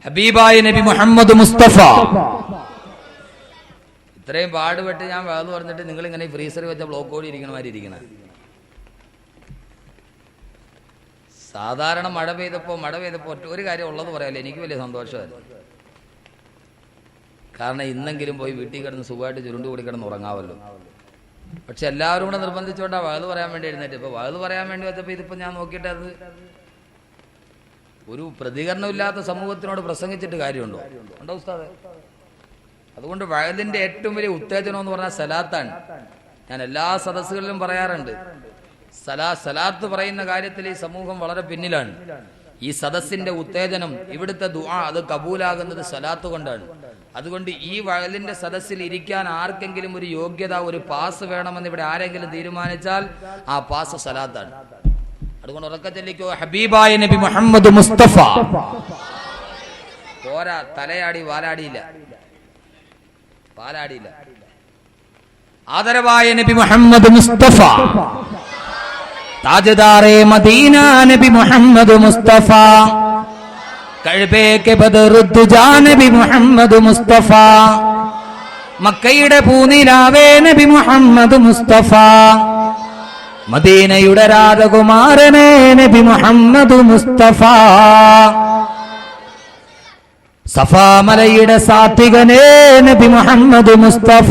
ഹബീബായ നബി മുഹമ്മദ് മുസ്തഫ. ഇത്രയും പാടുപെട്ട് ഞാൻ വാത് പറഞ്ഞിട്ട് നിങ്ങൾ ഇങ്ങനെ ഫ്രീസറിൽ വെച്ച ബ്ലോക്ക് ഓടി ഇരിക്കണമാതിരി ഇരിക്കണ. സാധാരണ മഴ പെയ്തപ്പോൾ ഒരു കാര്യം ഉള്ളത് പറയാമല്ലോ, എനിക്ക് വലിയ സന്തോഷമായിരുന്നു. കാരണം ഇന്നെങ്കിലും പോയി വീട്ടിൽ കിടന്ന് സുഖമായിട്ട് ചുരുണ്ട് കൂടി കിടന്ന് ഉറങ്ങാമല്ലോ. പക്ഷെ എല്ലാവരും കൂടെ നിർബന്ധിച്ചുകൊണ്ടാണ് വാത് പറയാൻ വേണ്ടി എഴുന്നേറ്റ്. ഇപ്പോൾ വാത് പറയാൻ വേണ്ടി വെച്ചപ്പോൾ ഇതിപ്പോൾ ഞാൻ നോക്കിയിട്ട് അത് ഒരു പ്രതികരണമില്ലാത്ത സമൂഹത്തിനോട് പ്രസംഗിച്ചിട്ട് കാര്യമുണ്ടോ? ഉണ്ടോ ഉസ്താദേ? അതുകൊണ്ട് വയലിന്റെ ഏറ്റവും വലിയ ഉത്തേജനം എന്ന് പറഞ്ഞാൽ സലാത്താണ്. ഞാൻ എല്ലാ സദസ്സുകളിലും പറയാറുണ്ട്, സലാത്ത് പറയുന്ന കാര്യത്തിൽ ഈ സമൂഹം വളരെ പിന്നിലാണ്. ഈ സദസ്സിന്റെ ഉത്തേജനം, ഇവിടുത്തെ ദുആ അത് കബൂലാകുന്നത് സലാത്ത് കൊണ്ടാണ്. അതുകൊണ്ട് ഈ വയലിന്റെ സദസ്സിൽ ഇരിക്കാൻ ആർക്കെങ്കിലും ഒരു യോഗ്യത, ഒരു പാസ് വേണമെന്ന് ഇവിടെ ആരെങ്കിലും തീരുമാനിച്ചാൽ ആ പാസ് സലാത്താണ്. അതുകൊണ്ട് ഉറക്കെ ചൊല്ലിക്കോ, ഹബീബായ നബി മുഹമ്മദ് മുസ്തഫ. പോരാ, തലയാടി പാലാടിയില്ല. ആദരവായ നബി മുഹമ്മദ് മുസ്തഫ, താജ്ദാറെ മദീന നബി മുഹമ്മദ് മുസ്തഫ, കഅബേ കെ ബദറുദ്ദുജാ നബി മുഹമ്മദ് മുസ്തഫ, മക്കയുടെ പൂനിലാവേ നബി മുഹമ്മദ് മുസ്തഫ, മദീനയുടെ രാജകുമാരനേ നബി മുഹമ്മദ് മുസ്തഫ, സഫാ മലയുടെ സാത്വികനേ നബി മുഹമ്മദ് മുസ്തഫ,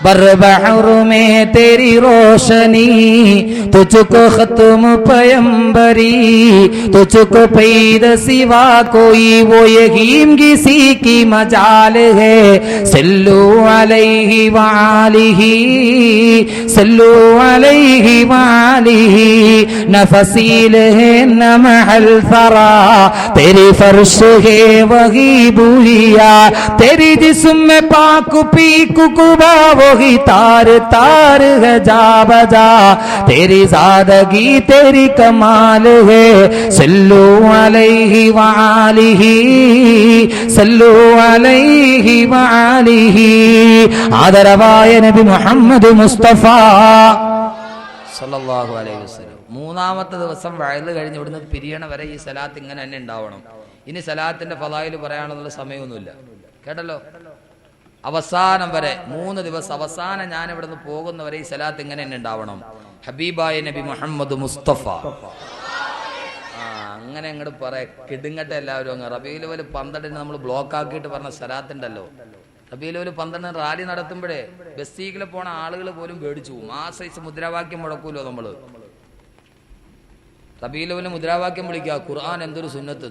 बरबहर में तेरी रोशनी, तुझको खत्म पैगंबरी, तुझको पैद सिवा कोई वो यकीन किसी की मजाल है, सल्लु अलैहि वालिही, सल्लु अलैहि वालिही, नफसील है नमहल फरा, तेरी फर्श है वही बुहिया, तेरी जिस्म में पाक पीक कुबा वही तार तार है जा बजा, तेरी सादगी तेरी कमाल है, सल्लु अलैहि वालिही, सल्लु अलैहि वालिही, ആദരവായ നബി മുഹമ്മദ് മുസ്തഫ സല്ലല്ലാഹു അലൈഹി വസല്ലം. മൂന്നാമത്തെ ദിവസം വയല് കഴിഞ്ഞ് ഇവിടുന്ന് പിരിയണ വരെ ഈ സലാത്ത് ഇങ്ങനെ തന്നെ ഉണ്ടാവണം. ഇനി സലാത്തിന്റെ ഫളായില് പറയാനുള്ള സമയമൊന്നുമില്ല, കേട്ടല്ലോ. അവസാനം വരെ 3 ദിവസം, അവസാനം ഞാൻ ഇവിടുന്ന് പോകുന്നവരെ ഈ സലാത്ത് ഇങ്ങനെ തന്നെ ഉണ്ടാവണം. ഹബീബായ നബി മുഹമ്മദ് മുസ്തഫ. അങ്ങനെ അങ്ങോട്ട് പറയാ, കിടുങ്ങട്ടെ എല്ലാവരും. അങ്ങ് റബീഉൽ അവ്വൽ 12 നമ്മൾ ബ്ലോക്ക് ആക്കിയിട്ട് പറഞ്ഞ സലാത്തുണ്ടല്ലോ. റബീഉൽ അവ്വൽ 12 റാലി നടത്തുമ്പോഴേ ബസ്സീക്കിൽ പോണ ആളുകൾ പോലും പേടിച്ചു പോകും. ആ സൈസ് മുദ്രാവാക്യം മുടക്കൂലോ നമ്മള്. റബീഉൽ അവ്വൽ മുദ്രാവാക്യം വിളിക്കുക, ഖുർആൻ എന്തൊരു സുന്നത്ത്.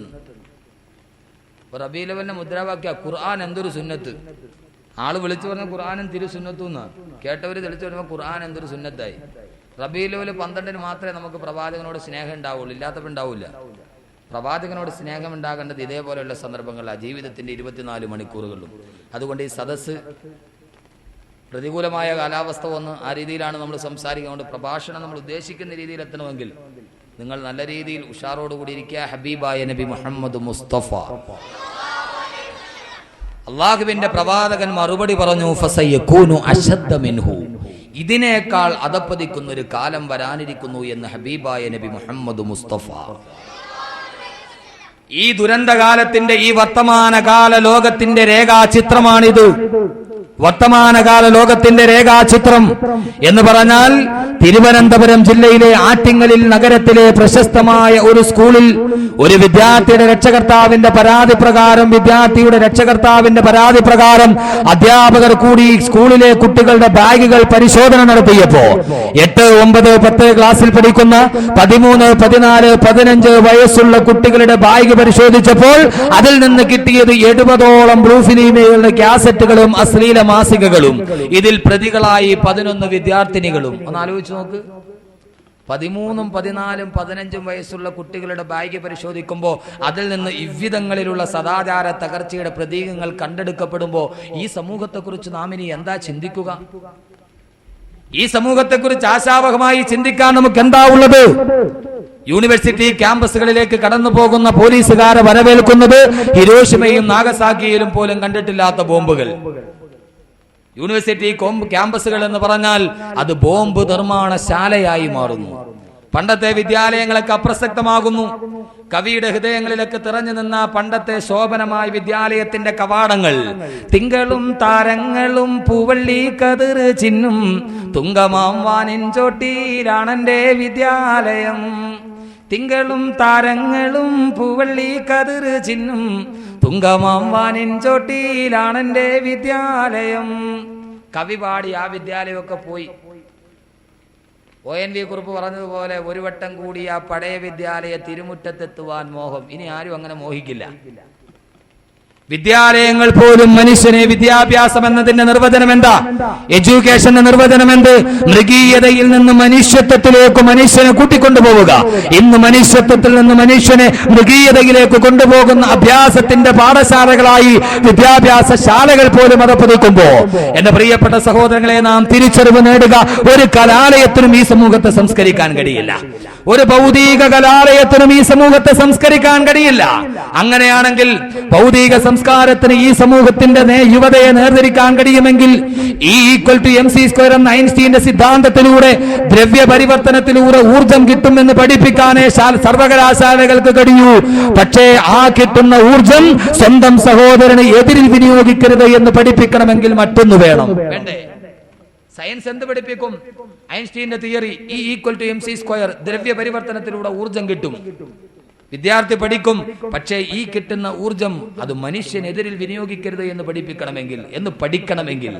റബീഉൽ അവ്വലിന്റെ മുദ്രാവാക്യ, ഖുർആൻ എന്തൊരു സുന്നത്ത്. ആള് വിളിച്ചു പറഞ്ഞ ഖുർആനും തിരു സുന്നത്തുന്ന, കേട്ടവര് തെളിച്ചു പറയുമ്പോൾ ഖുർആൻ എന്തൊരു സുന്നത്തായി. റബീഉൽ അവ്വൽ 12 മാത്രമേ നമുക്ക് പ്രവാചകനോട് സ്നേഹം ഉണ്ടാവുള്ളൂ, ഇല്ലാത്തപ്പോൾ ഉണ്ടാവില്ല. പ്രവാചകനോട് സ്നേഹം ഉണ്ടാകേണ്ടത് ഇതേപോലെയുള്ള സന്ദർഭങ്ങളിലാണ്, ജീവിതത്തിന്റെ 24 മണിക്കൂറുകളിലും. അതുകൊണ്ട് ഈ സദസ്സ് പ്രതികൂലമായ കാലാവസ്ഥ വന്ന് ആ രീതിയിലാണ് നമ്മൾ സംസാരിക്കുന്നത്. പ്രഭാഷണം നമ്മൾ ഉദ്ദേശിക്കുന്ന രീതിയിൽ എത്തണമെങ്കിൽ നിങ്ങൾ നല്ല രീതിയിൽ ഉഷാറോടുകൂടി ഇരിക്കുക. ഹബീബായ നബി മുഹമ്മദ് മുസ്തഫ. അള്ളാഹുവിന്റെ പ്രവാചകൻ മറുപടി പറഞ്ഞു, ഫസയകൂനു അശദ്ദ മിൻഹു, ഇതിനേക്കാൾ അധപ്പതിക്കുന്ന ഒരു കാലം വരാനിരിക്കുന്നു എന്ന് ഹബീബായ നബി മുഹമ്മദ് മുസ്തഫ. ഈ ദുരന്തകാലത്തിന്റെ, ഈ വർത്തമാനകാല ലോകത്തിന്റെ രേഖാചിത്രമാണിത്. വർത്തമാനകാല ലോകത്തിന്റെ രേഖാചിത്രം എന്ന് പറഞ്ഞാൽ, തിരുവനന്തപുരം ജില്ലയിലെ ആറ്റിങ്ങലിൽ നഗരത്തിലെ പ്രശസ്തമായ ഒരു സ്കൂളിൽ ഒരു വിദ്യാർത്ഥിയുടെ രക്ഷകർത്താവിന്റെ പരാതി പ്രകാരം അധ്യാപകർ കൂടി സ്കൂളിലെ കുട്ടികളുടെ ബാഗുകൾ പരിശോധന നടത്തിയപ്പോ 8, 9, 10 ക്ലാസ്സിൽ പഠിക്കുന്ന 13, 14, 15 വയസ്സുള്ള കുട്ടികളുടെ ബാഗ് പരിശോധിച്ചപ്പോൾ അതിൽ നിന്ന് കിട്ടിയത് 70ഓളം ബ്ലൂ ഫിലിമുകളുടെ കാസറ്റുകളും അശ്ലീല മാസികകളും. ഇതിൽ പ്രതികളായി 11 വിദ്യാർത്ഥിനികളും. ഒന്ന് ആലോചിച്ച് നോക്ക്. 13, 14, 15 വയസ്സുള്ള കുട്ടികളുടെ ബാഗ് പരിശോധിക്കുമ്പോൾ അതിൽ നിന്ന് ഇவ்விധങ്ങളിലുള്ള സദാചാര തകർച്ചയുടെ പ്രതീകങ്ങൾ കണ്ടെടുക്കപ്പെടുമ്പോൾ ഈ സമൂഹത്തെക്കുറിച്ച് നാം ഇനി എന്താ ചിന്തിക്കുക? ഈ സമൂഹത്തെക്കുറിച്ച് ആശാവഹമായി ചിന്തിക്കാൻ നമുക്ക് എന്താ ഉള്ളത്? യൂണിവേഴ്സിറ്റി ക്യാമ്പസുകളിലേക്ക് കടന്നു പോകുന്ന പോലീസുകാരെ വരവേൽക്കുന്നത് ഹിരോഷിമയും നാഗസാക്കിയിലും പോലും കണ്ടിട്ടില്ലാത്ത ബോംബുകൾ. യൂണിവേഴ്സിറ്റി ക്യാമ്പസുകൾ എന്ന് പറഞ്ഞാൽ അത് ബോംബ് നിർമ്മാണശാലയായി മാറുന്നു. പണ്ടത്തെ വിദ്യാലയങ്ങളൊക്കെ അപ്രസക്തമാകുന്നു. കവിയുടെ ഹൃദയങ്ങളിലേക്ക് തിറഞ്ഞു നിന്ന പണ്ടത്തെ ശോഭനമായ വിദ്യാലയത്തിന്റെ കവാടങ്ങൾ. തിങ്കളും താരങ്ങളും പൂവള്ളി കതിർ ചിന്നും തുങ്കമാം വാനിൻ ചോട്ടിയിലാണെന്റെ വിദ്യാലയം. തിങ്കളും താരങ്ങളും പൂവള്ളി കതിർ ചിന്നും തുങ്കമാം വാനിൻ ചോട്ടിയിലാണെന്റെ വിദ്യാലയം. കവി പാടി ആ വിദ്യാലയമൊക്കെ പോയി. ONV കുറിപ്പ് പറഞ്ഞതുപോലെ ഒരു വട്ടം കൂടി ആ പഴയ വിദ്യാലയ തിരുമുറ്റത്തെത്തുവാൻ മോഹം. ഇനി ആരും അങ്ങനെ മോഹിക്കില്ല. വിദ്യാലയങ്ങൾ പോലും മനുഷ്യനെ വിദ്യാഭ്യാസം എന്നതിന്റെ നിർവചനം എന്താ? എഡ്യൂക്കേഷന്റെ നിർവചനം എന്ത്? മൃഗീയതയിൽ നിന്ന് മനുഷ്യത്വത്തിലേക്ക് മനുഷ്യനെ കൂട്ടിക്കൊണ്ടുപോവുക. ഇന്ന് മനുഷ്യത്വത്തിൽ നിന്ന് മനുഷ്യനെ മൃഗീയതയിലേക്ക് കൊണ്ടുപോകുന്ന അഭ്യാസത്തിന്റെ പാഠശാലകളായി വിദ്യാഭ്യാസ ശാലകൾ പോലും അതപ്പതിക്കുമ്പോ എന്റെ പ്രിയപ്പെട്ട സഹോദരങ്ങളെ, നാം തിരിച്ചറിവ് നേടുക. ഒരു കലാലയത്തിനും ഈ സമൂഹത്തെ സംസ്കരിക്കാൻ കഴിയില്ല. ഒരു ഭൗതിക കലാലയത്തിനും ഈ സമൂഹത്തെ സംസ്കരിക്കാൻ കഴിയില്ല. അങ്ങനെയാണെങ്കിൽ ഭൗതിക സംസ്കാരത്തിന് ഈ സമൂഹത്തിന്റെ യുവതയെ നേർതിരിക്കാൻ കഴിയുമെങ്കിൽ E=mc² എന്ന ഐൻസ്റ്റീന്റെ സിദ്ധാന്തത്തിലൂടെ ദ്രവ്യ പരിവർത്തനത്തിലൂടെ ഊർജം കിട്ടുമെന്ന് പഠിപ്പിക്കാനേ സർവകലാശാലകൾക്ക് കഴിയൂ. പക്ഷേ ആ കിട്ടുന്ന ഊർജം സ്വന്തം സഹോദരന് എതിരിൽ വിനിയോഗിക്കരുത് എന്ന് പഠിപ്പിക്കണമെങ്കിൽ മറ്റൊന്നു വേണം. വേണ്ടേ? സയൻസ് എന്ത് പഠിപ്പിക്കും? ഐൻസ്റ്റീന്റെ തിയറി E=mc². ദ്രവ്യ പരിവർത്തനത്തിലൂടെ ഊർജം കിട്ടും. വിദ്യാർത്ഥി പഠിക്കും. പക്ഷേ ഈ കിട്ടുന്ന ഊർജം അത് മനുഷ്യനെതിരിൽ വിനിയോഗിക്കരുത് എന്ന് പഠിക്കണമെങ്കിൽ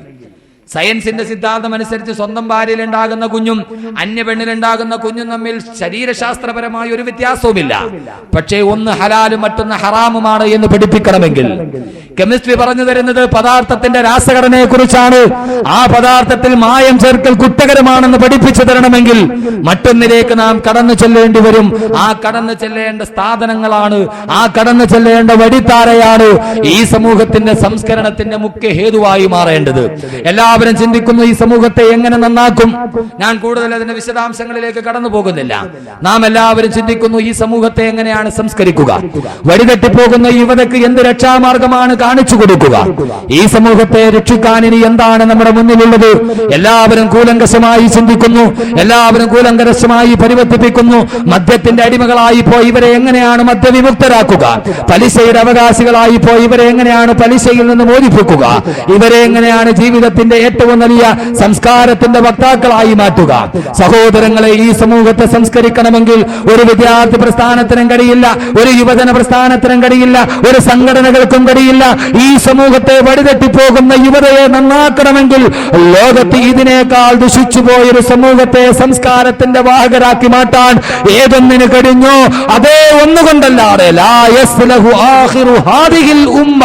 സയൻസിന്റെ സിദ്ധാന്തം അനുസരിച്ച് സ്വന്തം ഭാര്യയിലുണ്ടാകുന്ന കുഞ്ഞും അന്യ പെണ്ണിലുണ്ടാകുന്ന കുഞ്ഞും തമ്മിൽ ശരീരശാസ്ത്രപരമായ ഒരു വ്യത്യാസവുമില്ല. പക്ഷേ ഒന്ന് ഹലാലും മറ്റൊന്ന് ഹറാമുമാണ് എന്ന് പഠിപ്പിക്കണമെങ്കിൽ കെമിസ്ട്രി പറഞ്ഞു തരുന്നത് പദാർത്ഥത്തിന്റെ രാസഘടനയെ കുറിച്ചാണ്. ആ പദാർത്ഥത്തിൽ മായം ചേർക്കൽ കുറ്റകരമാണെന്ന് പഠിപ്പിച്ചു തരണമെങ്കിൽ മറ്റൊന്നിലേക്ക് നാം കടന്നു ചെല്ലേണ്ടി വരും. ആ കടന്നു ചെല്ലേണ്ട സ്ഥാപനങ്ങളാണ്, ആ കടന്നു ചെല്ലേണ്ട വഴിത്താരയാണ് ഈ സമൂഹത്തിന്റെ സംസ്കരണത്തിന്റെ മുഖ്യ ഹേതുവായി മാറേണ്ടത്. എല്ലാവരും ചിന്തിക്കുന്നു ഈ സമൂഹത്തെ എങ്ങനെ നന്നാക്കും. ഞാൻ കൂടുതൽ അതിന്റെ വിശദാംശങ്ങളിലേക്ക് കടന്നു പോകുന്നില്ല. നാം എല്ലാവരും ചിന്തിക്കുന്നു ഈ സമൂഹത്തെ എങ്ങനെയാണ് സംസ്കരിക്കുക. വഴിതെറ്റിപ്പോകുന്ന യുവതയ്ക്ക് എന്ത് രക്ഷാമാർഗമാണ് കാണിച്ചു കൊടുക്കുക. ഈ സമൂഹത്തെ രക്ഷിക്കാൻ ഇനി എന്താണ് നമ്മുടെ മുന്നിലുള്ളത്? എല്ലാവരും കൂലങ്കഷമായി ചിന്തിക്കുന്നു, എല്ലാവരും കൂലങ്കഷമായി പരിവർത്തിപ്പിക്കുന്നു. മദ്യത്തിന്റെ അടിമകളായി പോയി ഇവരെ എങ്ങനെയാണ് മദ്യവിമുക്തരാക്കുക? പലിശയുടെ അവകാശികളായി പോയി ഇവരെ എങ്ങനെയാണ് പലിശയിൽ നിന്ന് മോചിപ്പിക്കുക? ഇവരെ എങ്ങനെയാണ് ജീവിതത്തിന്റെ ഏറ്റവും വലിയ സംസ്കാരത്തിന്റെ വക്താക്കളായി മാറ്റുക? സഹോദരങ്ങളെ, ഈ സമൂഹത്തെ സംസ്കരിക്കണമെങ്കിൽ ഒരു വിദ്യാർത്ഥി പ്രസ്ഥാനത്തിനും കഴിയില്ല, ഒരു യുവജന പ്രസ്ഥാനത്തിനും കഴിയില്ല, ഒരു സംഘടനകൾക്കും കഴിയില്ല. ഈ സമൂഹത്തെ വഴിതെറ്റിപ്പോകുന്ന യുവതയെ നന്നാക്കണമെങ്കിൽ ലോകത്ത് ഇതിനേക്കാൾ ദുഷിച്ചു പോയൊരു സമൂഹത്തെ സംസ്കാരത്തിന്റെ വാഹകരാക്കി മാറ്റാൻ ഏതൊന്നിന് കഴിഞ്ഞോ അതേ ഒന്നുകൊണ്ടല്ലാതെ ലാ യസ്ലഹു ആഖിറു ഹാദിഹിൽ ഉമ്മ.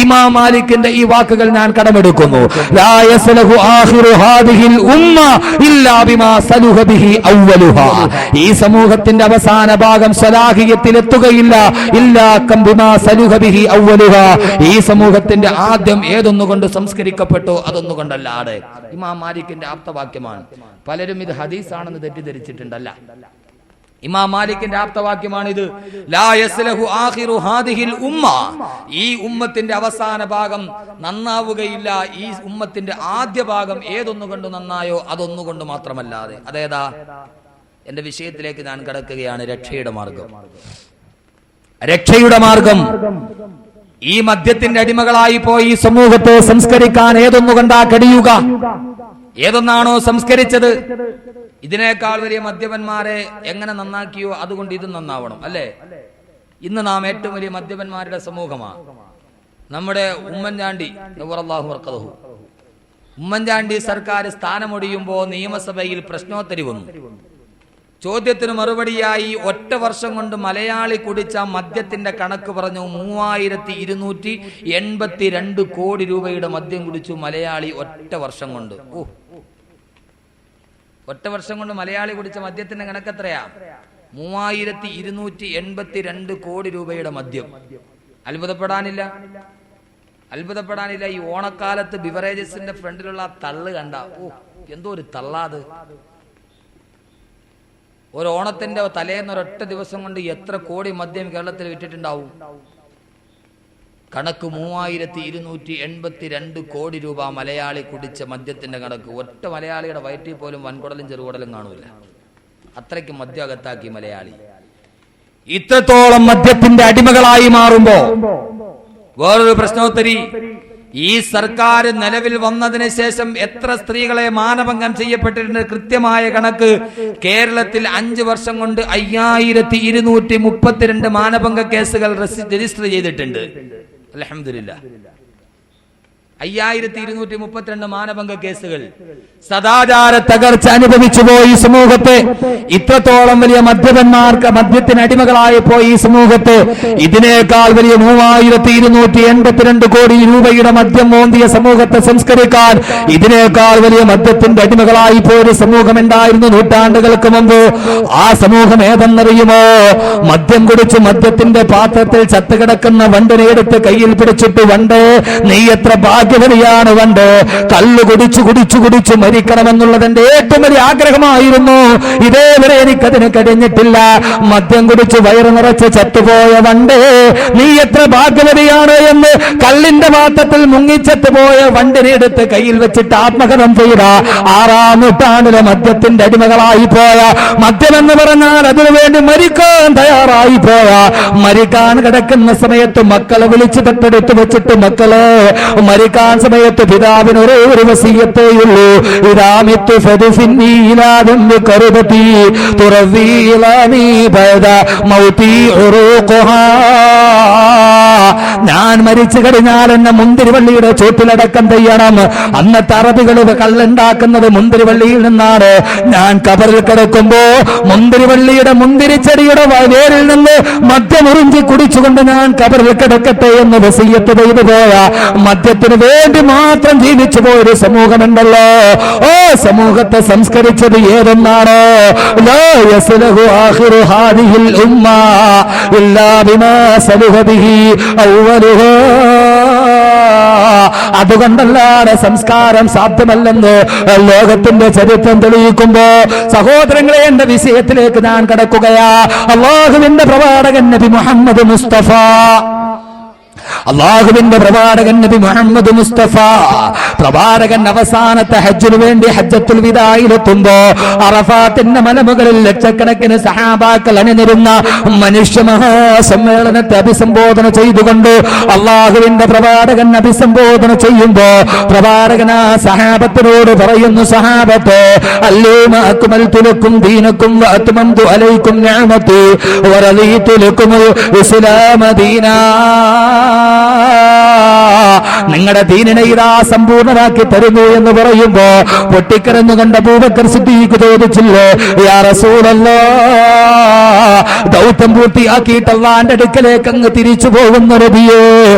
ഇമാം മാലിക്കിന്റെ ഈ വാക്കുകൾ ഞാൻ കടമെടുക്കുന്നു. ലാ യസ്ലഹു ആഖിറു ഹാദിഹിൽ ഉമ്മ ഇല്ലാ ബിമാ സലുഹ ബിഹി അവ്വലുഹാ. ഈ സമൂഹത്തിന്റെ അവസാന ഭാഗം സലാഹിയത്തിൽ എത്തുകയില്ല ഇല്ലാ കം ബിമാ സലുഹ ബിഹി അവ്വലുഹാ. ഈ സമൂഹത്തിന്റെ ആദ്യം ഏതൊന്നുകൊണ്ട് സംസ്കരിക്കപ്പെട്ടോ അതൊന്നുകൊണ്ടല്ലാതെ. ഇമാം മാലിക്കിന്റെ ആപ്തവാക്യമാണ്. പലരും ഇത് ഹദീസാണെന്ന് തെറ്റിദ്ധരിച്ചിട്ടുണ്ടല്ല. ഇമാം മാലിക്കിന്റെ ആപ്തവാക്യമാണിത്. ലാ യസ്ലഹു ആഖിറു ഹാദിഹിൽ ഉമ്മ. ഈ ഉമ്മത്തിന്റെ അവസാന ഭാഗം നന്നാവുകയില്ല. ഈ ഉമ്മത്തിന്റെ ആദ്യ ഭാഗം ഏതൊന്നുകൊണ്ട് നന്നായോ അതൊന്നുകൊണ്ട് മാത്രമല്ലാതെ. അതേതാ? എന്റെ വിഷയത്തിലേക്ക് ഞാൻ കടക്കുകയാണ്. രക്ഷയുടെ മാർഗം. രക്ഷയുടെ മാർഗം. ഈ മദ്യത്തിന്റെ അടിമകളായി പോയി സമൂഹത്തെ സംസ്കരിക്കാൻ ഏതൊന്നുകൊണ്ടാ കഴിയുക? ഏതൊന്നാണോ സംസ്കരിച്ചത്? ഇതിനേക്കാൾ വലിയ മദ്യപന്മാരെ എങ്ങനെ നന്നാക്കിയോ അതുകൊണ്ട് ഇത് നന്നാവണം, അല്ലേ? ഇന്ന് നാം ഏറ്റവും വലിയ മദ്യപന്മാരുടെ സമൂഹമാണ്. നമ്മുടെ ഉമ്മൻചാണ്ടി ഉമ്മൻചാണ്ടി സർക്കാർ സ്ഥാനമൊടിയുമ്പോൾ നിയമസഭയിൽ പ്രശ്നോത്തരി വന്നു. ചോദ്യത്തിന് മറുപടിയായി ഒറ്റ വർഷം കൊണ്ട് മലയാളി കുടിച്ച മദ്യത്തിന്റെ കണക്ക് പറഞ്ഞു. 3282 കോടി രൂപയുടെ മദ്യം കുടിച്ചു മലയാളി ഒറ്റ വർഷം കൊണ്ട്. ഒറ്റ വർഷം കൊണ്ട് മലയാളി കുടിച്ച മദ്യത്തിന്റെ കണക്ക് എത്രയാ? 3282 കോടി രൂപയുടെ മദ്യം. അത്ഭുതപ്പെടാനില്ല. ഈ ഓണക്കാലത്ത് ബിവറേജസിന്റെ ഫ്രണ്ടിലുള്ള തള്ള് കണ്ട എന്തോ ഒരു തള്ളാത്. ഒരു ഓണത്തിന്റെ തലേന്ന് ഒരൊറ്റ ദിവസം കൊണ്ട് എത്ര കോടി മദ്യം കേരളത്തിൽ വിറ്റിട്ടുണ്ടാവും? കണക്ക് 3282 കോടി രൂപ മലയാളി കുടിച്ച മദ്യത്തിന്റെ കണക്ക്. ഒറ്റ മലയാളിയുടെ വയറ്റിൽ പോലും വൻകുടലും ചെറുകുടലും കാണൂല. അത്രയ്ക്ക് മദ്യം അകത്താക്കി മലയാളി. ഇത്രത്തോളം മദ്യത്തിന്റെ അടിമകളായി മാറുമ്പോ വേറൊരു പ്രശ്നോത്തരി, ഈ സർക്കാർ നിലവിൽ വന്നതിന് ശേഷം എത്ര സ്ത്രീകളെ മാനഭംഗം ചെയ്യപ്പെട്ടിട്ടുണ്ട്? കൃത്യമായ കണക്ക് കേരളത്തിൽ 5 വർഷം കൊണ്ട് 5232 മാനഭംഗ കേസുകൾ രജിസ്റ്റർ ചെയ്തിട്ടുണ്ട്. അൽഹംദുലില്ലാഹ്, 5232 മാനഭംഗ കേസുകൾ. സദാചാര തകർച്ച അനുഭവിച്ചു പോയി സമൂഹത്തെ. ഇത്രത്തോളം വലിയ മദ്യപന്മാർക്ക്, മദ്യത്തിന് അടിമകളായി പോയി ഈ സമൂഹത്തെ. ഇതിനേക്കാൾ വലിയ 3282 കോടി രൂപയുടെ മദ്യം മോന്തിയ സമൂഹത്തെ സംസ്കരിക്കാൻ ഇതിനേക്കാൾ വലിയ മദ്യത്തിന്റെ അടിമകളായി പോയൊരു സമൂഹം ഉണ്ടായിരുന്നു നൂറ്റാണ്ടുകൾക്ക് മുമ്പ്. ആ സമൂഹം ഏതെന്നറിയുമോ? മദ്യം കുടിച്ച് മദ്യത്തിന്റെ പാത്രത്തിൽ ചത്തുകിടക്കുന്ന വണ്ടിനെ എടുത്ത് കയ്യിൽ പിടിച്ചിട്ട്, വണ്ട് നീ എത്ര ഭാഗ്യവതിയാണ്, വണ്ട് കള്ളു കുടിച്ചു കുടിച്ചു കുടിച്ചു മരിക്കണമെന്നുള്ളത് എന്റെ ഏറ്റവും വലിയ ആഗ്രഹമായിരുന്നു, ഇതേവരെ എനിക്കതിന് കഴിഞ്ഞിട്ടില്ല. മദ്യം കുടിച്ച് വയറ് നിറച്ച് ചത്തുപോയ വണ്ട് നീ എത്ര ഭാഗ്യവതിയാണ് എന്ന് കള്ളിന്റെ പാത്രത്തിൽ മുങ്ങിച്ചത്തുപോയ വണ്ടിനെ എടുത്ത് കയ്യിൽ വെച്ചിട്ട് ആത്മകഥം ചെയ്ത 6-ാം നൂറ്റാണ്ടിലെ മദ്യത്തിന്റെ അടിമകളായി പോയ, മദ്യമെന്ന് പറഞ്ഞാൽ അതിനുവേണ്ടി മരിക്കാൻ തയ്യാറായി പോയ, മരിക്കാൻ കിടക്കുന്ന സമയത്ത് മക്കളെ വിളിച്ചു തൊട്ടടുത്ത് വെച്ചിട്ട്, മക്കളെ മരിക്കാൻ സമയത്ത് പിതാവിന് ഒരേ ഒരു വസിയത്തേയുള്ളൂ, ഇതാമിത്തു ഫദുഫിന്നി ഇലാ ദംബി കറുബതി തുറവീലനി ബദ മൗതി ഉറൂഖുഹാ. ഞാൻ മരിച്ചു കഴിഞ്ഞാൽ എന്നെ മുന്തിരിവള്ളിയുടെ ചോട്ടിലടക്കം ചെയ്യണം. അന്നത്തെ അറബികൾ കള്ളുണ്ടാക്കുന്നത് മുന്തിരിവള്ളിയിൽ നിന്നാണ്. ഞാൻ കബറിൽ കിടക്കുമ്പോ മുന്തിരിവള്ളിയുടെ, മുന്തിരിച്ചെടിയുടെ വേരിൽ നിന്ന് മദ്യമുറിഞ്ചി കുടിച്ചുകൊണ്ട് ഞാൻ കബറിൽ കിടക്കട്ടെ എന്ന് വസിയത്ത് ചെയ്തു പോയ, മദ്യത്തിന് വേണ്ടി മാത്രം ജീവിച്ചു പോയൊരു സമൂഹമുണ്ടല്ലോ. ഓ സമൂഹത്തെ സംസ്കരിച്ചത് ഏതെന്നാണോ? ലാ യസ്ലഹു ആഖിറു ഹാദിഹിൽ ഉമ്മ ഇല്ലാ ബിമാ സലഹ ബിഹി അവ്വലുഹാ. അതുകൊണ്ടല്ലാതെ സംസ്കാരം സാധ്യമല്ലെന്ന് ലോകത്തിന്റെ ചരിത്രം തെളിയിക്കുമ്പോ, സഹോദരങ്ങളെ, എന്റെ വിഷയത്തിലേക്ക് ഞാൻ കടക്കുകയാ. അല്ലാഹുവിന്റെ പ്രവാചകൻ നബി മുഹമ്മദ് മുസ്തഫ, അള്ളാഹുവിന്റെ പ്രവാചകൻ നബി മുഹമ്മദ് മുസ്തഫ, പ്രവാചകൻ അവസാനത്തെ ഹജ്ജിനു വേണ്ടി ഹജ്ജത്തുൽ വിദായിലെത്തുമ്പോ അറഫാത്തിന്റെ മലമുകളിൽ ലക്ഷക്കണക്കിന് സഹാബാക്കൾ അണിനിരുന്ന മനുഷ്യ മഹാസമ്മേളനത്തെ അഭിസംബോധന ചെയ്തുകൊണ്ട് അള്ളാഹുവിന്റെ പ്രവാചകൻ അഭിസംബോധന ചെയ്യുമ്പോ പ്രവാചകൻ ആ സഹാബത്തിനോട് പറയുന്നു, സഹാബത്തെ, അല്ലൂമ അക്മൽതു ലക്കും ദീനക്കും വഅത്മംതു അലൈക്കും നിഅമതി വറദീതു ലക്കുമുൽ ഇസ്ലാമ ദീനാ. നിങ്ങളുടെ ദീനിനെ ഇതാ സമ്പൂർണ്ണമാക്കി തരുന്നു എന്ന് പറയുമ്പോ പൊട്ടിക്കരഞ്ഞുകൊണ്ട് അബൂബക്കർ സിദ്ദീഖ് ചോദിച്ചില്ലേ, യാ റസൂലല്ലാഹ്, ദൗത്യം പൂർത്തിയാക്കിയിട്ട് അല്ലാഹുവിന്റെ അടുക്കലേക്ക് അങ്ങ് തിരിച്ചു പോകുന്ന നബിയേ,